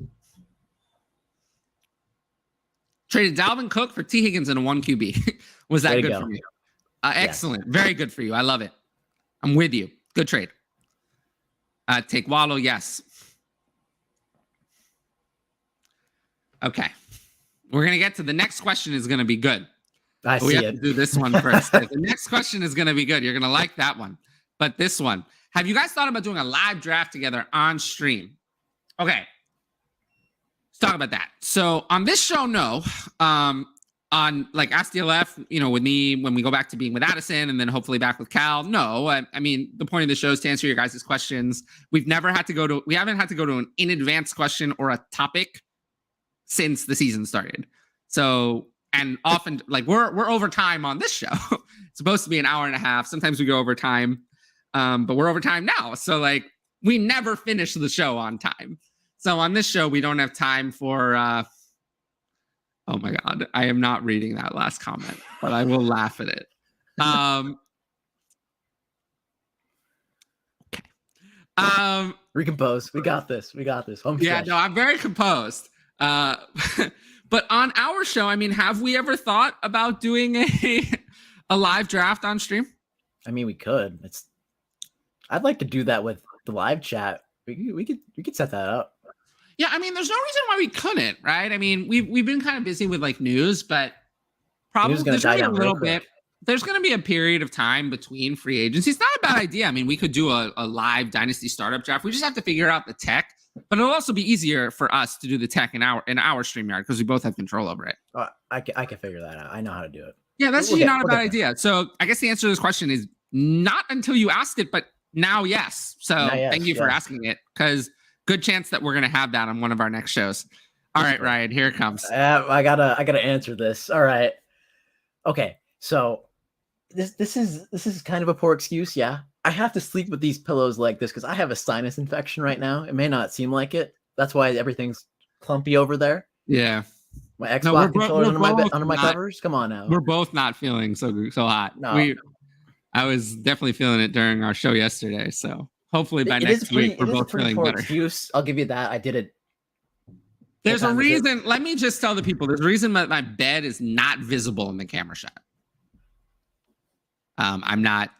Traded Dalvin Cook for T. Higgins and a 1 QB. Was that good for you? Excellent. Yes. Very good for you. I love it. I'm with you. Good trade. Take Waddle. Yes. Okay. We're going to get to the next question is going to be good. We have to do this one first. The next question is going to be good. You're going to like that one. But this one, have you guys thought about doing a live draft together on stream? Okay. Let's talk about that. So on this show, no. On like Ask DLF, with me, when we go back to being with Addison and then hopefully back with Cal, no. I mean, the point of the show is to answer your guys' questions. We haven't had to go to an in advance question or a topic since the season started. So, and often like we're over time on this show. It's supposed to be an hour and a half. Sometimes we go over time, but we're over time now. So like we never finish the show on time. So on this show, we don't have time for, oh my God, I am not reading that last comment, but I will laugh at it. Okay. Recompose. We got this. Home stretch. No, I'm very composed. But on our show, I mean, have we ever thought about doing a live draft on stream? I mean, we could. I'd like to do that with the live chat. We could set that up. Yeah, I mean, there's no reason why we couldn't, right? I mean, we've been kind of busy with like news, but probably there's going to be a little bit. There's going to be a period of time between free agency. It's not a bad idea. I mean, we could do a live Dynasty startup draft. We just have to figure out the tech, but it'll also be easier for us to do the tech in our StreamYard because we both have control over it. I can figure that out. I know how to do it. Yeah, that's not a bad idea. So I guess the answer to this question is not until you asked it, but now yes. So thank you for asking it because good chance that we're going to have that on one of our next shows. All right, Ryan, here it comes. I gotta answer this. All right. Okay. So this is kind of a poor excuse. Yeah. I have to sleep with these pillows like this because I have a sinus infection right now. It may not seem like it. That's why everything's clumpy over there. Yeah. My Xbox controllers under my covers. Come on now. We're both not feeling so hot. No. I was definitely feeling it during our show yesterday. So hopefully by next week we're both feeling better. Excuse. I'll give you that. I did it. There's a reason. Let me just tell the people. There's a reason that my bed is not visible in the camera shot. I'm not.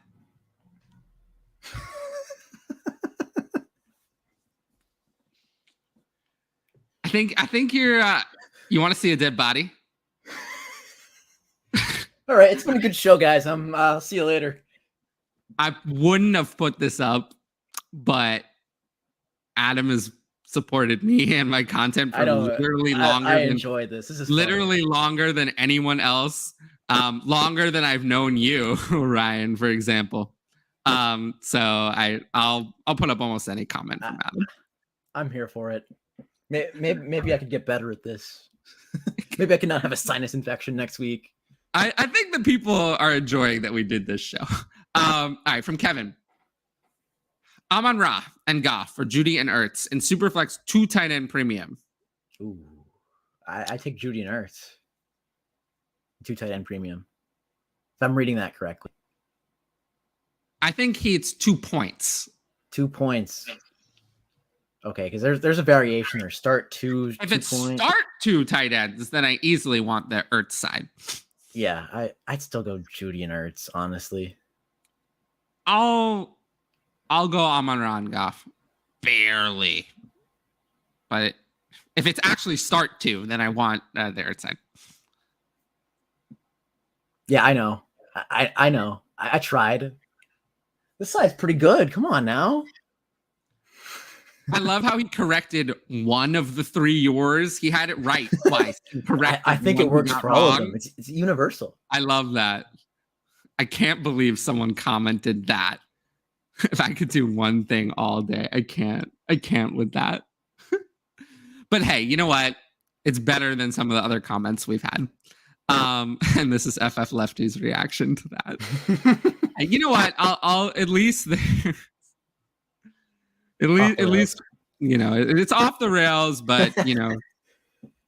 I think you're. You want to see a dead body? All right, it's been a good show, guys. I'll see you later. I wouldn't have put this up, but Adam has supported me and my content for literally longer. I enjoy this. This is literally longer than anyone else. Longer than I've known you, Ryan, for example. So I'll put up almost any comment from Adam. I'm here for it. Maybe I could get better at this. Maybe I can not have a sinus infection next week. I think the people are enjoying that we did this show. All right, from Kevin. Amon-Ra and Goff for Judy and Ertz and Superflex 2 tight end premium. Ooh, I take Judy and Ertz. 2 tight end premium. If I'm reading that correctly. I think it's 2 points. 2 points. Okay, because there's a variation there. Start 2. If it's start 2 tight ends, then I easily want the Ertz side. Yeah, I'd still go Judy and Ertz, honestly. I'll go Amon-Ra and Goff. Barely. But if it's actually start 2, then I want the Ertz side. Yeah, I know. I know. I tried. This side's pretty good. Come on now. I love how he corrected one of the 3 yours. He had it right twice. I think it works for all of them. It's universal. I love that. I can't believe someone commented that. If I could do one thing all day, I can't with that. But hey, you know what? It's better than some of the other comments we've had. And this is FF Lefty's reaction to that. And you know what? I'll at least there. At least you know it's off the rails, but you know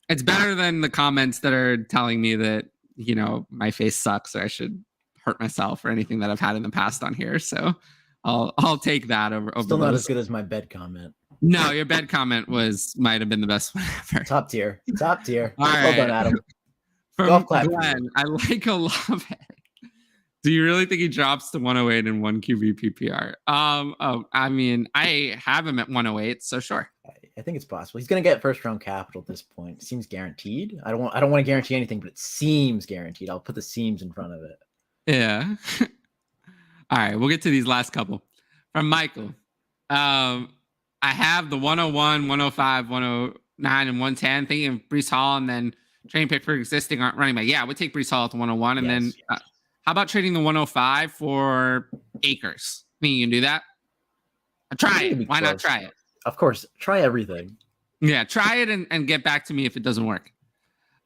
it's better than the comments that are telling me that you know my face sucks or I should hurt myself or anything that I've had in the past on here. So I'll take that over. Still not as good as my bed comment. No, your bed comment might have been the best one ever. Top tier. All well right. done, Adam. From Glenn, I like a love it. Do you really think he drops to 108 in 1 QB PPR? I mean, I have him at 108, so sure. I think it's possible. He's going to get first round capital at this point. It seems guaranteed. I don't want to guarantee anything, but it seems guaranteed. I'll put the seems in front of it. Yeah. All right, we'll get to these last couple. From Michael. I have the 101, 105, 109, and 110. Thinking of Breece Hall and then trading pick for existing running back. Yeah, I would take Breece Hall at the 101 and then how about trading the 105 for Akers? I mean, you can do that. Try it. Why not try it? Of course. Try everything. Yeah, try it and get back to me if it doesn't work.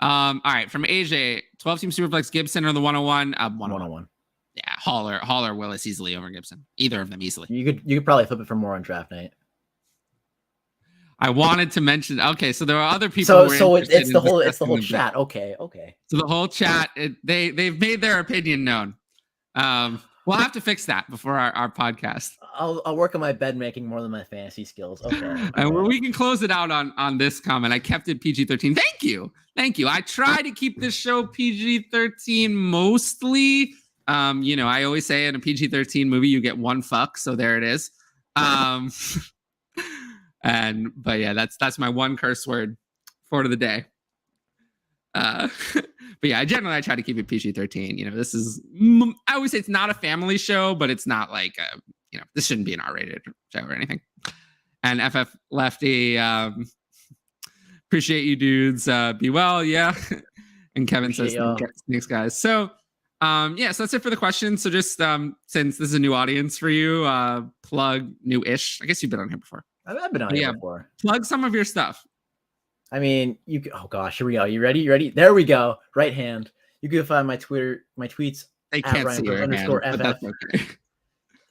All right. From AJ, 12-team Superflex Gibson or the 101? 101. Yeah, Haller Willis easily over Gibson. Either of them easily. You could probably flip it for more on draft night. I wanted to mention. Okay, so there are other people. So it's the whole chat. Okay. So the whole chat, they've made their opinion known. We'll have to fix that before our podcast. I'll work on my bed making more than my fantasy skills. Okay. And we can close it out on this comment. I kept it PG-13. Thank you. I try to keep this show PG-13 mostly. You know, I always say in a PG-13 movie you get one fuck, so there it is. But yeah, that's my one curse word for the day. But yeah, generally I try to keep it PG-13. You know, this is, I always say it's not a family show, but it's not like you know, this shouldn't be an R-rated show or anything. And FF Lefty, appreciate you dudes. Be well, yeah. And Kevin says thanks guys. So yeah, so that's it for the questions. So just since this is a new audience for you, plug new-ish. I guess you've been on here before. I've been on here before. Plug some of your stuff. I mean, oh gosh, here we go. You ready? There we go. Right hand. You can find my tweets. They can't see your hand, but that's okay.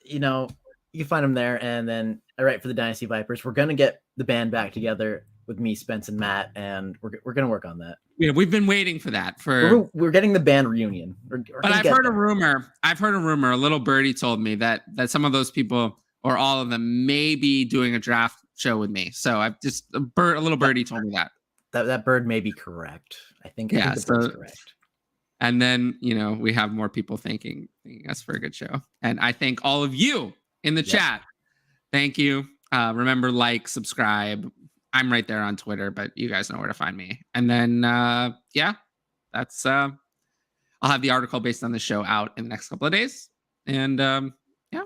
You know, you can find them there. And then I write for the Dynasty Vipers. We're gonna get the band back together with me, Spence, and Matt, and we're gonna work on that. Yeah, we've been waiting for that. We're getting the band reunion. But I've heard a rumor. A little birdie told me that some of those people, or all of them, may be doing a draft show with me. So I've just a little birdie told me that bird may be correct. I think the bird's correct. And then, you know, we have more people thanking us for a good show. And I thank all of you in the chat. Thank you. Remember, like, subscribe. I'm right there on Twitter, but you guys know where to find me. And then, yeah, that's, I'll have the article based on the show out in the next couple of days. And, yeah,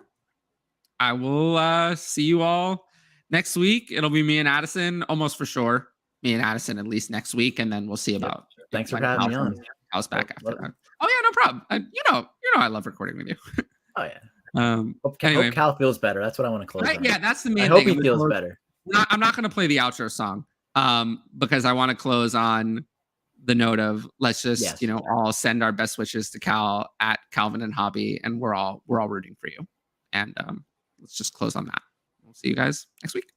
I will see you all next week. It'll be me and Addison, almost for sure. Me and Addison at least next week, and then we'll see about. Thanks for having me on. I was back after that. Oh yeah, no problem. You know, I love recording with you. Oh yeah. Hope Cal feels better. That's what I want to close on. Yeah, that's the main thing. I hope he feels better. I'm not going to play the outro song, because I want to close on the note of let's just you know all send our best wishes to Cal at Calvin and Hobby, and we're all rooting for you. And let's just close on that. We'll see you guys next week.